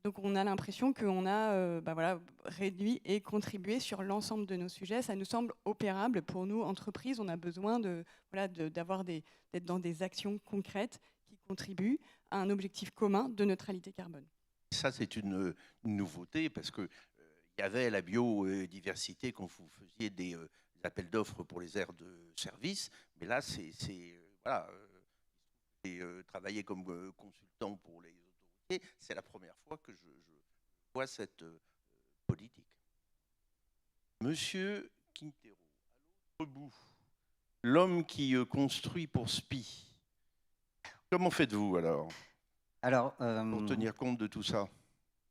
Donc on a l'impression qu'on a réduit et contribué sur l'ensemble de nos sujets. Ça nous semble opérable pour nous, entreprises. On a besoin d'être dans des actions concrètes qui contribuent à un objectif commun de neutralité carbone. Ça, c'est une nouveauté parce qu'il y avait la biodiversité quand vous faisiez des appels d'offres pour les aires de service. Mais là, travailler comme consultant pour les autorités, c'est la première fois que je vois cette politique. Monsieur Quintero, à l'autre bout, l'homme qui construit pour SPI. Comment faites-vous alors pour tenir compte de tout ça?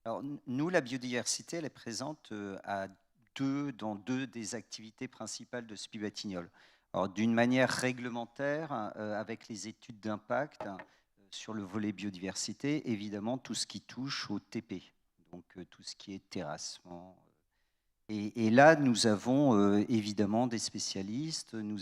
Alors, nous, la biodiversité, elle est présente dans deux des activités principales de SPI Batignolles. Alors, d'une manière réglementaire, avec les études d'impact sur le volet biodiversité, évidemment tout ce qui touche au TP, donc tout ce qui est terrassement, Et là, nous avons évidemment des spécialistes, nous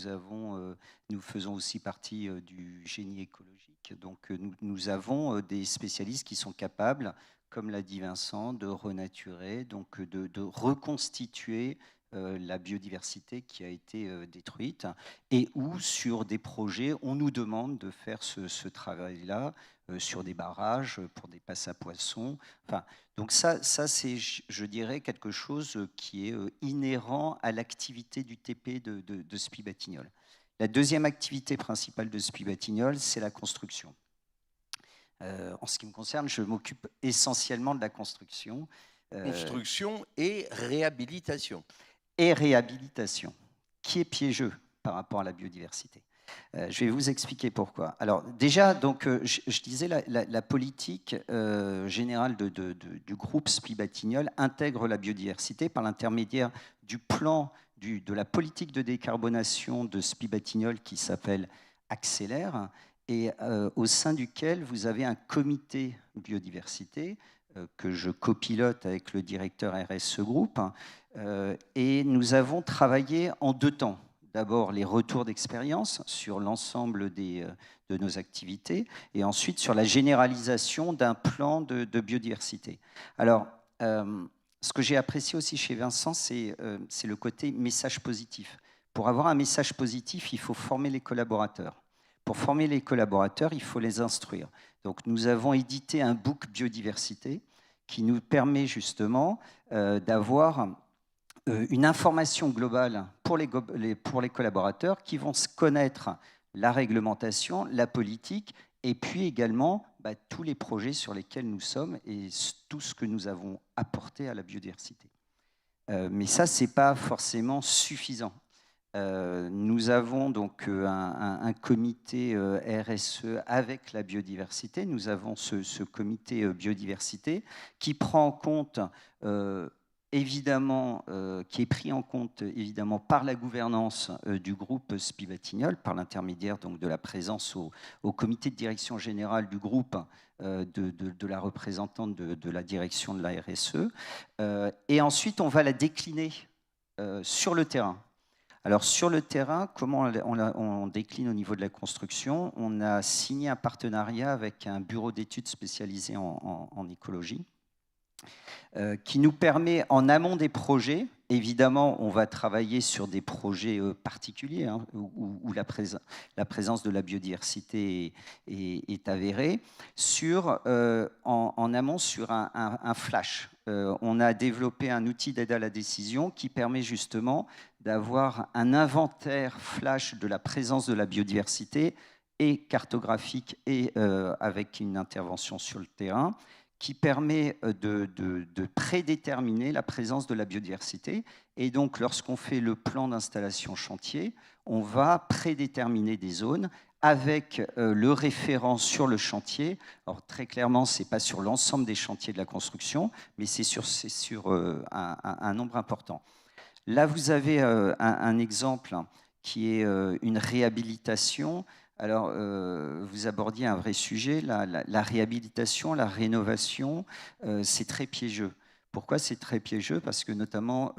faisons aussi partie du génie écologique, donc nous avons des spécialistes qui sont capables, comme l'a dit Vincent, de renaturer, donc de reconstituer la biodiversité qui a été détruite, et où sur des projets, on nous demande de faire ce travail-là, sur des barrages, pour des passes à poissons. Enfin, donc ça c'est, je dirais, quelque chose qui est inhérent à l'activité du TP de Spies-Batignolles. La deuxième activité principale de Spies-Batignolles, c'est la construction. En ce qui me concerne, je m'occupe essentiellement de la construction. Construction et réhabilitation. Et réhabilitation, qui est piégeux par rapport à la biodiversité. Je vais vous expliquer pourquoi. Alors déjà, donc, je disais, la politique générale du groupe Spies-Batignolles intègre la biodiversité par l'intermédiaire du plan de la politique de décarbonation de Spies-Batignolles qui s'appelle Accélère, et au sein duquel vous avez un comité biodiversité que je copilote avec le directeur RSE Group, et nous avons travaillé en 2 temps. D'abord les retours d'expérience sur l'ensemble de nos activités, et ensuite sur la généralisation d'un plan de biodiversité. Alors, ce que j'ai apprécié aussi chez Vincent, c'est le côté message positif. Pour avoir un message positif, il faut former les collaborateurs. Pour former les collaborateurs, il faut les instruire. Donc nous avons édité un book biodiversité qui nous permet justement d'avoir une information globale pour les collaborateurs qui vont se connaître la réglementation, la politique, et puis également tous les projets sur lesquels nous sommes et tout ce que nous avons apporté à la biodiversité. Mais ça, ce n'est pas forcément suffisant. Nous avons donc un comité RSE avec la biodiversité. Nous avons ce comité biodiversité qui prend en compte évidemment, qui est pris en compte évidemment par la gouvernance du groupe Spies-Batignolles, par l'intermédiaire donc de la présence au comité de direction générale du groupe de la représentante de la direction de la RSE. Et ensuite, on va la décliner sur le terrain. Alors sur le terrain, comment on décline au niveau de la construction? On a signé un partenariat avec un bureau d'études spécialisé en écologie, qui nous permet, en amont des projets, évidemment, on va travailler sur des projets particuliers, hein, où la présence de la biodiversité est avérée, en amont sur un flash. On a développé un outil d'aide à la décision qui permet justement d'avoir un inventaire flash de la présence de la biodiversité, et cartographique et avec une intervention sur le terrain, qui permet de prédéterminer la présence de la biodiversité. Et donc, lorsqu'on fait le plan d'installation chantier, on va prédéterminer des zones avec le référent sur le chantier. Alors, très clairement, ce n'est pas sur l'ensemble des chantiers de la construction, mais c'est sur un nombre important. Là, vous avez un exemple qui est une réhabilitation. Alors, vous abordiez un vrai sujet, la réhabilitation, la rénovation, c'est très piégeux. Pourquoi c'est très piégeux? Parce que notamment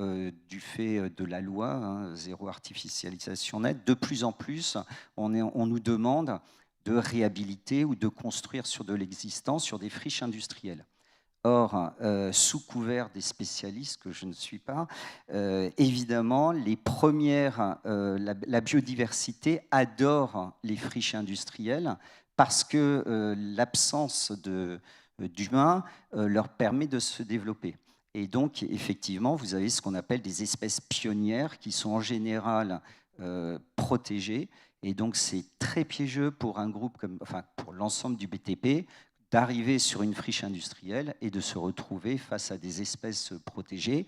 du fait de la loi, hein, zéro artificialisation nette, de plus en plus, on nous demande de réhabiliter ou de construire sur de l'existant, sur des friches industrielles. Or, sous couvert des spécialistes que je ne suis pas, évidemment, la biodiversité adore les friches industrielles parce que l'absence d'humains leur permet de se développer. Et donc, effectivement, vous avez ce qu'on appelle des espèces pionnières qui sont en général protégées. Et donc, c'est très piégeux pour un groupe, pour l'ensemble du BTP, d'arriver sur une friche industrielle et de se retrouver face à des espèces protégées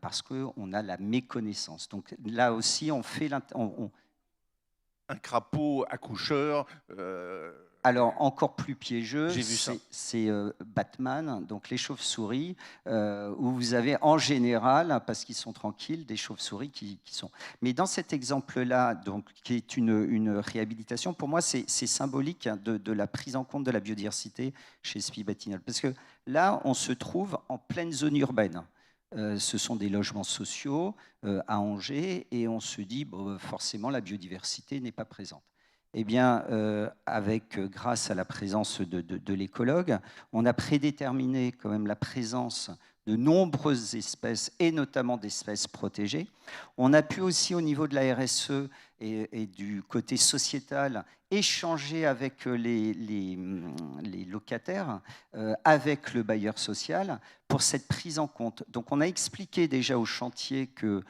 parce qu'on a la méconnaissance. Donc là aussi, on fait... Un crapaud accoucheur... Alors, encore plus piégeux, c'est Batman, donc les chauves-souris, où vous avez en général, parce qu'ils sont tranquilles, des chauves-souris qui sont... Mais dans cet exemple-là, qui est une réhabilitation, pour moi, c'est symbolique de la prise en compte de la biodiversité chez Spies-Batignolles. Parce que là, on se trouve en pleine zone urbaine. ce sont des logements sociaux à Angers, et on se dit, bon, forcément, la biodiversité n'est pas présente. Eh bien, grâce à la présence de l'écologue, on a prédéterminé quand même la présence de nombreuses espèces, et notamment d'espèces protégées. On a pu aussi, au niveau de la RSE et du côté sociétal, échanger avec les locataires, avec le bailleur social, pour cette prise en compte. Donc on a expliqué déjà au chantier qu'il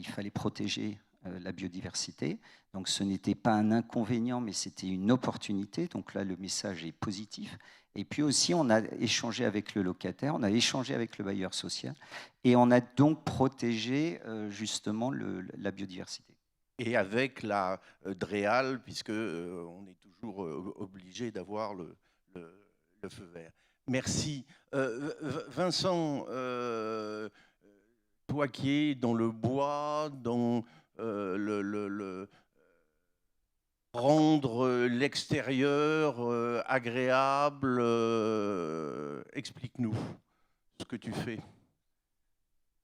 fallait protéger la biodiversité. Donc ce n'était pas un inconvénient, mais c'était une opportunité. Donc là, le message est positif. Et puis aussi, on a échangé avec le locataire, on a échangé avec le bailleur social, et on a donc protégé justement la biodiversité. Et avec la DREAL, puisque on est toujours obligé d'avoir le feu vert. Merci. Vincent, toi qui es dans le bois, dans rendre l'extérieur agréable, explique-nous ce que tu fais.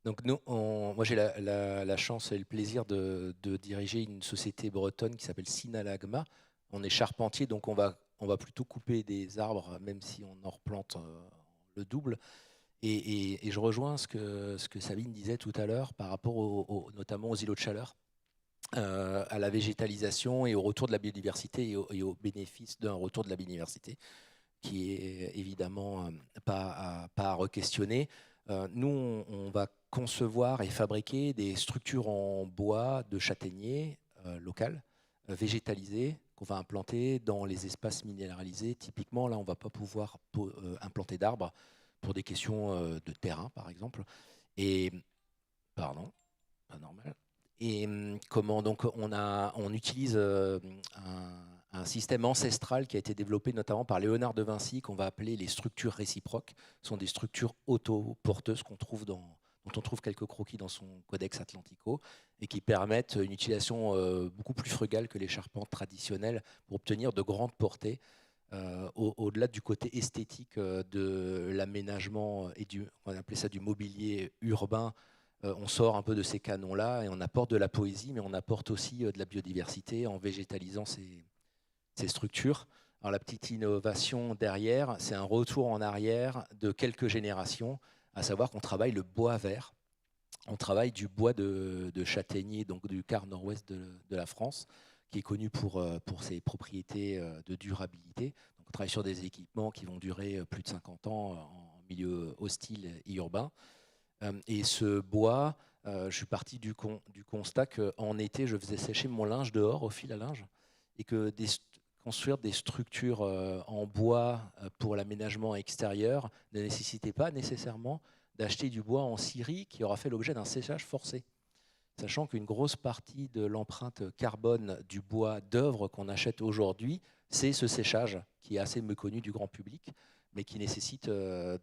Donc moi j'ai la chance et le plaisir de diriger une société bretonne qui s'appelle Synalagma. On est charpentier, donc on va plutôt couper des arbres, même si on en replante le double. Et je rejoins ce que Sabine disait tout à l'heure par rapport notamment aux îlots de chaleur, à la végétalisation et au retour de la biodiversité et aux bénéfices d'un retour de la biodiversité, qui est évidemment pas à re-questionner. Nous, on va concevoir et fabriquer des structures en bois de châtaignier local, végétalisées, qu'on va implanter dans les espaces minéralisés. Typiquement, là, on ne va pas pouvoir implanter d'arbres pour des questions de terrain, par exemple. Pardon, pas normal. Et donc on utilise un système ancestral qui a été développé notamment par Léonard de Vinci, qu'on va appeler les structures réciproques. Ce sont des structures autoporteuses dont on trouve quelques croquis dans son Codex Atlantico, et qui permettent une utilisation beaucoup plus frugale que les charpentes traditionnelles pour obtenir de grandes portées, au-delà du côté esthétique de l'aménagement et on appelait ça du mobilier urbain. On sort un peu de ces canons-là et on apporte de la poésie, mais on apporte aussi de la biodiversité en végétalisant ces structures. Alors la petite innovation derrière, c'est un retour en arrière de quelques générations, à savoir qu'on travaille le bois vert. On travaille du bois de châtaignier, donc du quart nord-ouest de la France, qui est connu pour ses propriétés de durabilité. Donc on travaille sur des équipements qui vont durer plus de 50 ans en milieu hostile et urbain. Et ce bois, je suis parti du constat qu'en été, je faisais sécher mon linge dehors au fil à linge, et que construire des structures en bois pour l'aménagement extérieur ne nécessitait pas nécessairement d'acheter du bois en scierie qui aura fait l'objet d'un séchage forcé. Sachant qu'une grosse partie de l'empreinte carbone du bois d'œuvre qu'on achète aujourd'hui, c'est ce séchage qui est assez méconnu du grand public, mais qui nécessite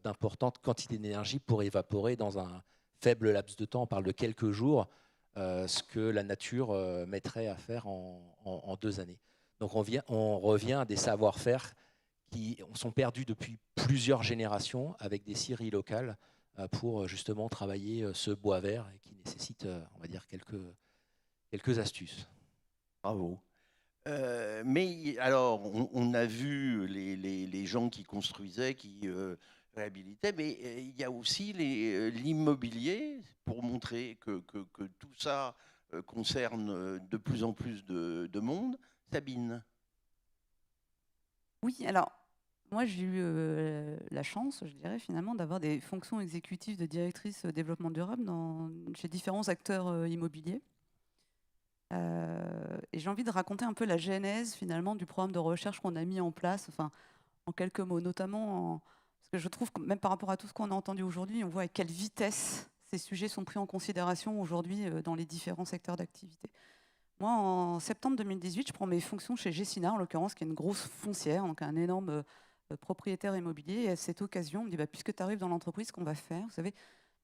d'importantes quantités d'énergie pour évaporer dans un faible laps de temps. On parle de quelques jours, ce que la nature mettrait à faire en 2 années. Donc on revient à des savoir-faire qui sont perdus depuis plusieurs générations avec des scieries locales pour justement travailler ce bois vert, et qui nécessite, on va dire, quelques astuces. Bravo. Mais alors, on a vu les gens qui construisaient, qui réhabilitaient, mais il y a aussi l'immobilier, pour montrer que tout ça concerne de plus en plus de monde. Sabine. Oui, alors, moi j'ai eu la chance, je dirais, finalement, d'avoir des fonctions exécutives de directrice développement durable chez différents acteurs immobiliers. Et j'ai envie de raconter un peu la genèse finalement du programme de recherche qu'on a mis en place, enfin, en quelques mots, notamment parce que je trouve que même par rapport à tout ce qu'on a entendu aujourd'hui, on voit avec quelle vitesse ces sujets sont pris en considération aujourd'hui dans les différents secteurs d'activité. Moi, en septembre 2018, je prends mes fonctions chez Gessina, en l'occurrence, qui est une grosse foncière, donc un énorme propriétaire immobilier. Et à cette occasion, on me dit, puisque tu arrives dans l'entreprise, ce qu'on va faire, vous savez,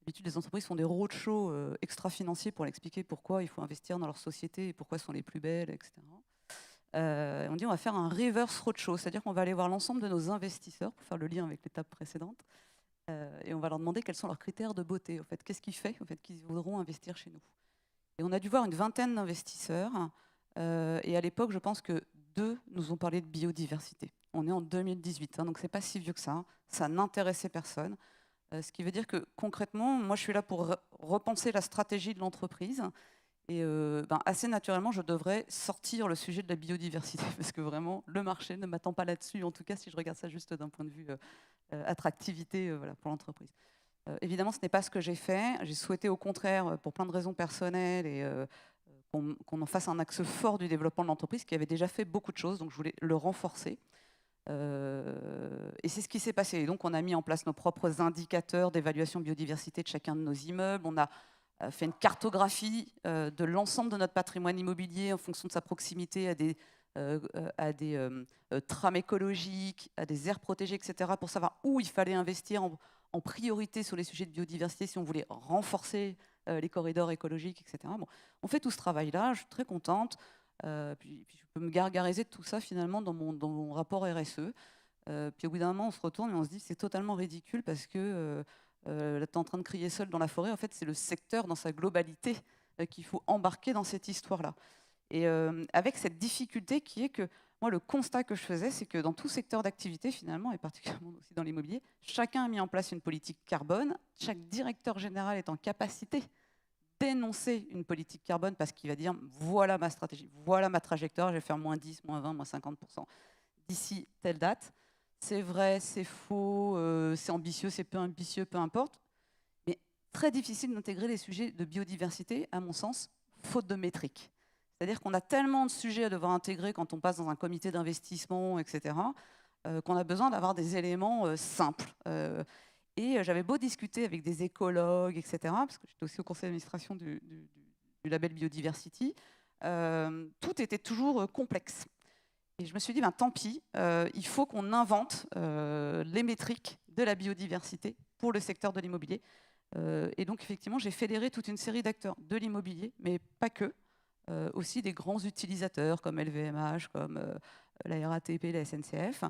d'habitude, les entreprises font des roadshows extra-financiers pour expliquer pourquoi il faut investir dans leur société et pourquoi elles sont les plus belles, etc. On dit on va faire un reverse roadshow, c'est-à-dire qu'on va aller voir l'ensemble de nos investisseurs, pour faire le lien avec l'étape précédente, et on va leur demander quels sont leurs critères de beauté. En fait, qu'est-ce qui fait qu'ils voudront investir chez nous. Et on a dû voir une vingtaine d'investisseurs. Et à l'époque, je pense que 2 nous ont parlé de biodiversité. On est en 2018, donc c'est pas si vieux que ça. Ça n'intéressait personne. Ce qui veut dire que concrètement, moi, je suis là pour repenser la stratégie de l'entreprise. Et assez naturellement, je devrais sortir le sujet de la biodiversité parce que vraiment, le marché ne m'attend pas là-dessus. En tout cas, si je regarde ça juste d'un point de vue attractivité pour l'entreprise. Évidemment, ce n'est pas ce que j'ai fait. J'ai souhaité au contraire, pour plein de raisons personnelles, et qu'on en fasse un axe fort du développement de l'entreprise qui avait déjà fait beaucoup de choses. Donc, je voulais le renforcer. Et c'est ce qui s'est passé. Et donc, on a mis en place nos propres indicateurs d'évaluation biodiversité de chacun de nos immeubles. On a fait une cartographie de l'ensemble de notre patrimoine immobilier en fonction de sa proximité à des trames écologiques, à des aires protégées, etc., pour savoir où il fallait investir en priorité sur les sujets de biodiversité si on voulait renforcer les corridors écologiques, etc. Bon, on fait tout ce travail-là, je suis très contente. Puis je peux me gargariser de tout ça finalement dans mon rapport RSE. Puis au bout d'un moment, on se retourne et on se dit c'est totalement ridicule parce que là, tu es en train de crier seul dans la forêt. En fait, c'est le secteur dans sa globalité qu'il faut embarquer dans cette histoire-là. Et avec cette difficulté qui est que moi, le constat que je faisais, c'est que dans tout secteur d'activité, finalement, et particulièrement aussi dans l'immobilier, chacun a mis en place une politique carbone. Chaque directeur général est en capacité d'énoncer une politique carbone parce qu'il va dire voilà ma stratégie, voilà ma trajectoire, je vais faire moins 10, moins 20, moins 50% d'ici telle date. C'est vrai, c'est faux, c'est ambitieux, c'est peu ambitieux, peu importe. Mais très difficile d'intégrer les sujets de biodiversité, à mon sens, faute de métriques. C'est-à-dire qu'on a tellement de sujets à devoir intégrer quand on passe dans un comité d'investissement, etc., qu'on a besoin d'avoir des éléments simples. Et j'avais beau discuter avec des écologues, etc., parce que j'étais aussi au conseil d'administration du label Biodiversity, tout était toujours complexe. Et je me suis dit, tant pis, il faut qu'on invente les métriques de la biodiversité pour le secteur de l'immobilier. Et donc, effectivement, j'ai fédéré toute une série d'acteurs de l'immobilier, mais pas que, aussi des grands utilisateurs comme LVMH, comme la RATP, la SNCF.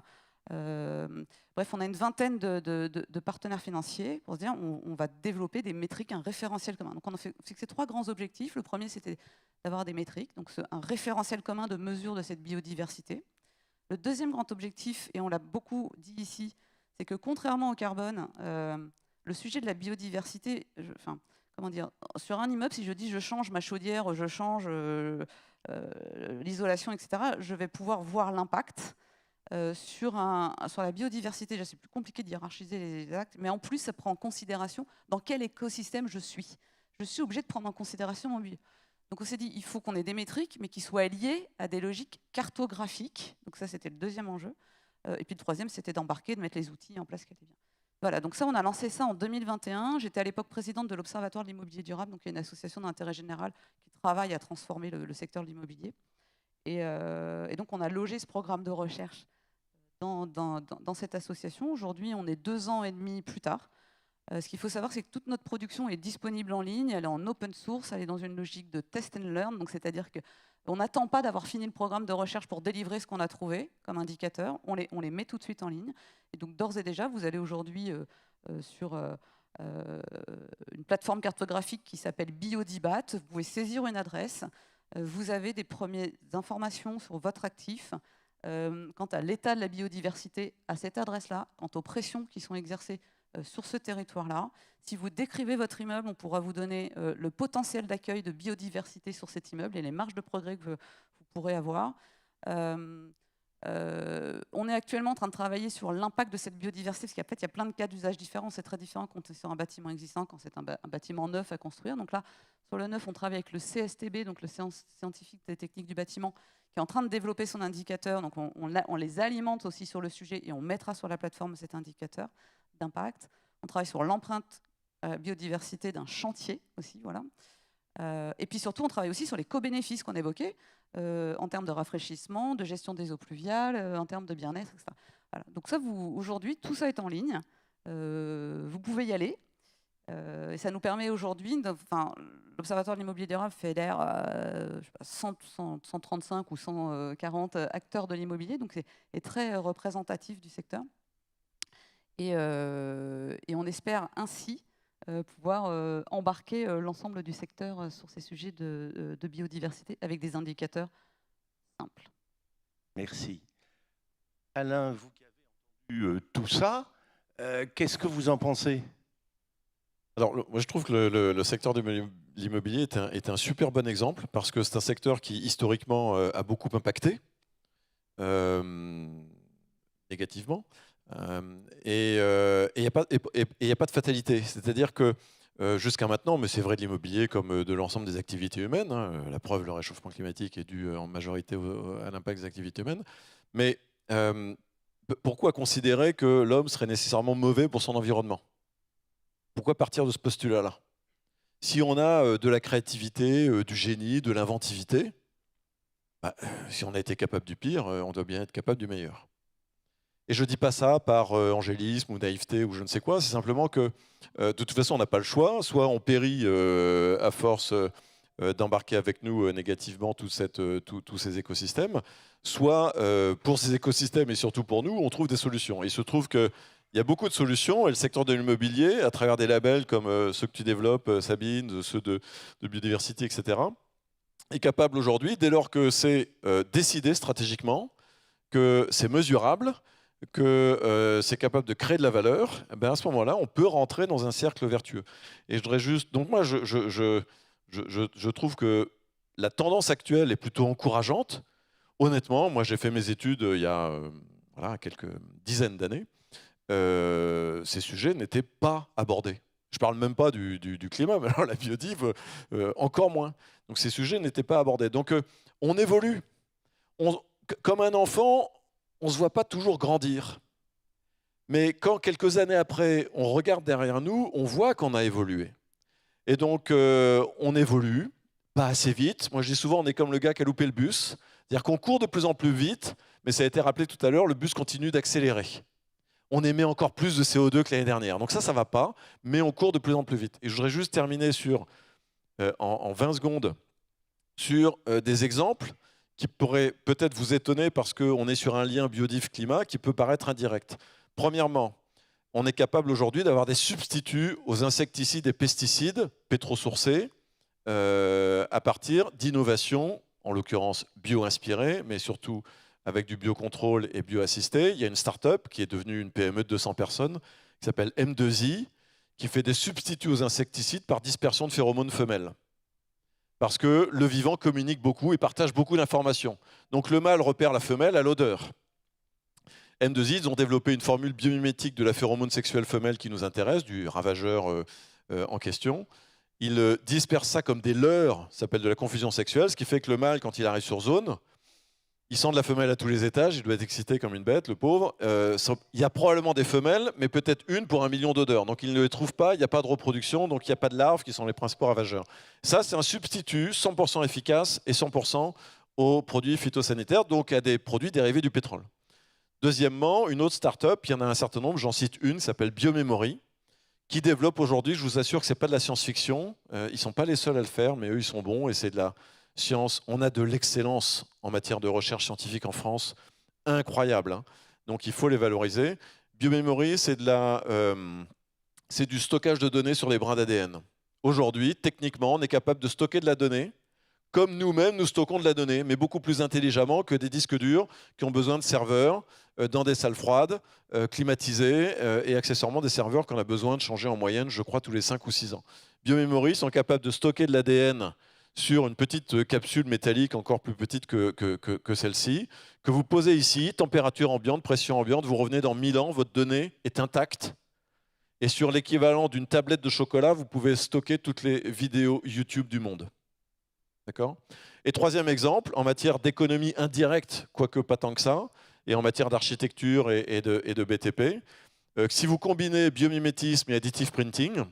Bref, on a une vingtaine de partenaires financiers pour se dire on va développer des métriques, un référentiel commun. Donc on a fixé 3 grands objectifs. Le premier, c'était d'avoir des métriques, donc un référentiel commun de mesure de cette biodiversité. Le deuxième grand objectif, et on l'a beaucoup dit ici, c'est que contrairement au carbone, le sujet de la biodiversité, comment dire, sur un immeuble, si je dis je change ma chaudière, je change l'isolation, etc., je vais pouvoir voir l'impact. Sur la biodiversité. Déjà, c'est plus compliqué de hiérarchiser les actes, mais en plus, ça prend en considération dans quel écosystème je suis. Je suis obligé de prendre en considération mon milieu. Donc on s'est dit, il faut qu'on ait des métriques, mais qui soient liées à des logiques cartographiques. Donc ça, c'était le deuxième enjeu. Et puis le troisième, c'était d'embarquer, de mettre les outils en place qui étaient bien. Voilà, donc ça, on a lancé ça en 2021. J'étais à l'époque présidente de l'Observatoire de l'immobilier durable, donc il y a une association d'intérêt général qui travaille à transformer le secteur de l'immobilier. Et donc on a logé ce programme de recherche dans cette association. Aujourd'hui, on est 2 ans et demi plus tard. Ce qu'il faut savoir, c'est que toute notre production est disponible en ligne, elle est en open source, elle est dans une logique de test and learn, donc c'est-à-dire qu'on n'attend pas d'avoir fini le programme de recherche pour délivrer ce qu'on a trouvé comme indicateur, on les met tout de suite en ligne. Et donc d'ores et déjà, vous allez aujourd'hui sur une plateforme cartographique qui s'appelle Biodibat, vous pouvez saisir une adresse, vous avez des premières informations sur votre actif, quant à l'état de la biodiversité à cette adresse-là, quant aux pressions qui sont exercées sur ce territoire-là. Si vous décrivez votre immeuble, on pourra vous donner le potentiel d'accueil de biodiversité sur cet immeuble et les marges de progrès que vous pourrez avoir. On est actuellement en train de travailler sur l'impact de cette biodiversité, parce qu'en fait, il y a plein de cas d'usage différents. C'est très différent quand c'est sur un bâtiment existant, quand c'est un bâtiment neuf à construire. Donc là, sur le neuf, on travaille avec le CSTB, donc le Centre scientifique et technique du bâtiment, qui est en train de développer son indicateur. Donc on les alimente aussi sur le sujet et on mettra sur la plateforme cet indicateur d'impact. On travaille sur l'empreinte biodiversité d'un chantier aussi, voilà. Et puis surtout, on travaille aussi sur les co-bénéfices qu'on évoquait, en termes de rafraîchissement, de gestion des eaux pluviales, en termes de bien-être, etc. Voilà. Donc ça, aujourd'hui, tout ça est en ligne. Vous pouvez y aller. Et ça nous permet aujourd'hui, l'Observatoire de l'immobilier durable fédère 135 ou 140 acteurs de l'immobilier, donc c'est très représentatif du secteur. Et on espère ainsi pouvoir embarquer l'ensemble du secteur sur ces sujets de biodiversité avec des indicateurs simples. Merci. Alain, vous qui avez entendu tout ça, qu'est-ce que vous en pensez ? Alors, moi, je trouve que le secteur de l'immobilier est un super bon exemple parce que c'est un secteur qui, historiquement, a beaucoup impacté négativement. Et il n'y a pas de fatalité. C'est-à-dire que jusqu'à maintenant, mais c'est vrai de l'immobilier comme de l'ensemble des activités humaines, hein, la preuve, le réchauffement climatique est dû en majorité à l'impact des activités humaines. Mais pourquoi considérer que l'homme serait nécessairement mauvais pour son environnement ? Pourquoi partir de ce postulat-là ? Si on a de la créativité, du génie, de l'inventivité, si on a été capable du pire, on doit bien être capable du meilleur. Et je ne dis pas ça par angélisme ou naïveté ou je ne sais quoi, c'est simplement que de toute façon on n'a pas le choix, soit on périt à force d'embarquer avec nous négativement tous ces écosystèmes, soit pour ces écosystèmes et surtout pour nous, on trouve des solutions. Et il se trouve qu'il y a beaucoup de solutions et le secteur de l'immobilier, à travers des labels comme ceux que tu développes, Sabine, ceux de biodiversité, etc., est capable aujourd'hui, dès lors que c'est décidé stratégiquement, que c'est mesurable, que c'est capable de créer de la valeur, ben à ce moment-là, on peut rentrer dans un cercle vertueux. Et je voudrais juste... Donc moi, je trouve que la tendance actuelle est plutôt encourageante. Honnêtement, moi, j'ai fait mes études il y a quelques dizaines d'années. Ces sujets n'étaient pas abordés. Je ne parle même pas du climat, mais alors la biodive, encore moins. Donc ces sujets n'étaient pas abordés. Donc on évolue. Comme un enfant, on ne se voit pas toujours grandir. Mais quand, quelques années après, on regarde derrière nous, on voit qu'on a évolué. Et donc, on évolue, pas assez vite. Moi, je dis souvent, on est comme le gars qui a loupé le bus. C'est-à-dire qu'on court de plus en plus vite, mais ça a été rappelé tout à l'heure, le bus continue d'accélérer. On émet encore plus de CO2 que l'année dernière. Donc ça ne va pas, mais on court de plus en plus vite. Et je voudrais juste terminer en 20 secondes sur des exemples qui pourrait peut-être vous étonner parce qu'on est sur un lien biodive-climat qui peut paraître indirect. Premièrement, on est capable aujourd'hui d'avoir des substituts aux insecticides et pesticides pétrosourcés à partir d'innovations, en l'occurrence bio-inspirées, mais surtout avec du biocontrôle et bio-assisté. Il y a une start-up qui est devenue une PME de 200 personnes qui s'appelle M2I, qui fait des substituts aux insecticides par dispersion de phéromones femelles. Parce que le vivant communique beaucoup et partage beaucoup d'informations. Donc le mâle repère la femelle à l'odeur. M2I, ils ont développé une formule biomimétique de la phéromone sexuelle femelle qui nous intéresse, du ravageur en question. Ils dispersent ça comme des leurres, ça s'appelle de la confusion sexuelle, ce qui fait que le mâle, quand il arrive sur zone, il sent de la femelle à tous les étages, il doit être excité comme une bête, le pauvre. Il y a probablement des femelles, mais peut-être une pour 1 million d'odeurs. Donc il ne les trouve pas, il n'y a pas de reproduction, donc il n'y a pas de larves qui sont les principaux ravageurs. Ça, c'est un substitut 100% efficace et 100% aux produits phytosanitaires, donc à des produits dérivés du pétrole. Deuxièmement, une autre start-up, il y en a un certain nombre, j'en cite une, s'appelle Biomemory, qui développe aujourd'hui, je vous assure que ce n'est pas de la science-fiction, ils ne sont pas les seuls à le faire, mais eux, ils sont bons, et c'est de la science. On a de l'excellence en matière de recherche scientifique en France, incroyable, hein. Donc il faut les valoriser. Biomemory, c'est du stockage de données sur les brins d'ADN. Aujourd'hui, techniquement, on est capable de stocker de la donnée, comme nous-mêmes, nous stockons de la donnée, mais beaucoup plus intelligemment que des disques durs qui ont besoin de serveurs dans des salles froides, climatisées, et accessoirement des serveurs qu'on a besoin de changer en moyenne, je crois, tous les 5 ou 6 ans. Biomemory sont capables de stocker de l'ADN sur une petite capsule métallique encore plus petite que celle-ci, que vous posez ici, température ambiante, pression ambiante, vous revenez dans 1000 ans, votre donnée est intacte. Et sur l'équivalent d'une tablette de chocolat, vous pouvez stocker toutes les vidéos YouTube du monde. D'accord ? Et troisième exemple, en matière d'économie indirecte, quoique pas tant que ça, et en matière d'architecture et de BTP, si vous combinez biomimétisme et additive printing,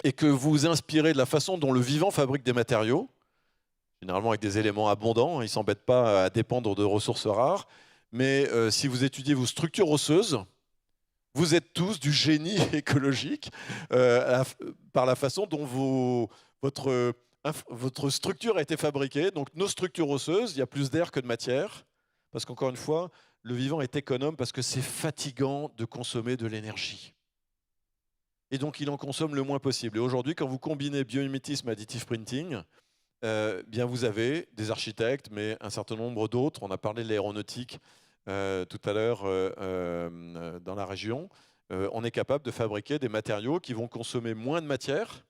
et que vous inspirez de la façon dont le vivant fabrique des matériaux, généralement avec des éléments abondants, ils ne s'embêtent pas à dépendre de ressources rares, mais si vous étudiez vos structures osseuses, vous êtes tous du génie écologique par la façon dont votre structure a été fabriquée. Donc nos structures osseuses, il y a plus d'air que de matière, parce qu'encore une fois, le vivant est économe parce que c'est fatigant de consommer de l'énergie. Et donc, il en consomme le moins possible. Et aujourd'hui, quand vous combinez biomimétisme et additive printing, bien vous avez des architectes, mais un certain nombre d'autres. On a parlé de l'aéronautique tout à l'heure dans la région. On est capable de fabriquer des matériaux qui vont consommer moins de matière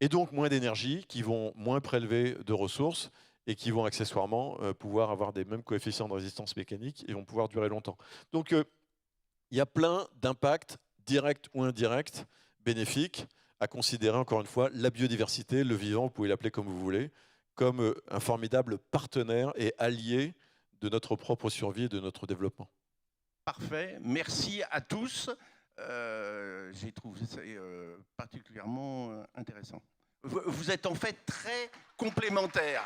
et donc moins d'énergie, qui vont moins prélever de ressources et qui vont accessoirement pouvoir avoir des mêmes coefficients de résistance mécanique et vont pouvoir durer longtemps. Donc, il y a plein d'impacts, directs ou indirects, bénéfiques, à considérer encore une fois la biodiversité, le vivant, vous pouvez l'appeler comme vous voulez, comme un formidable partenaire et allié de notre propre survie et de notre développement. Parfait, merci à tous. J'ai trouvé ça particulièrement intéressant. Vous êtes en fait très complémentaires.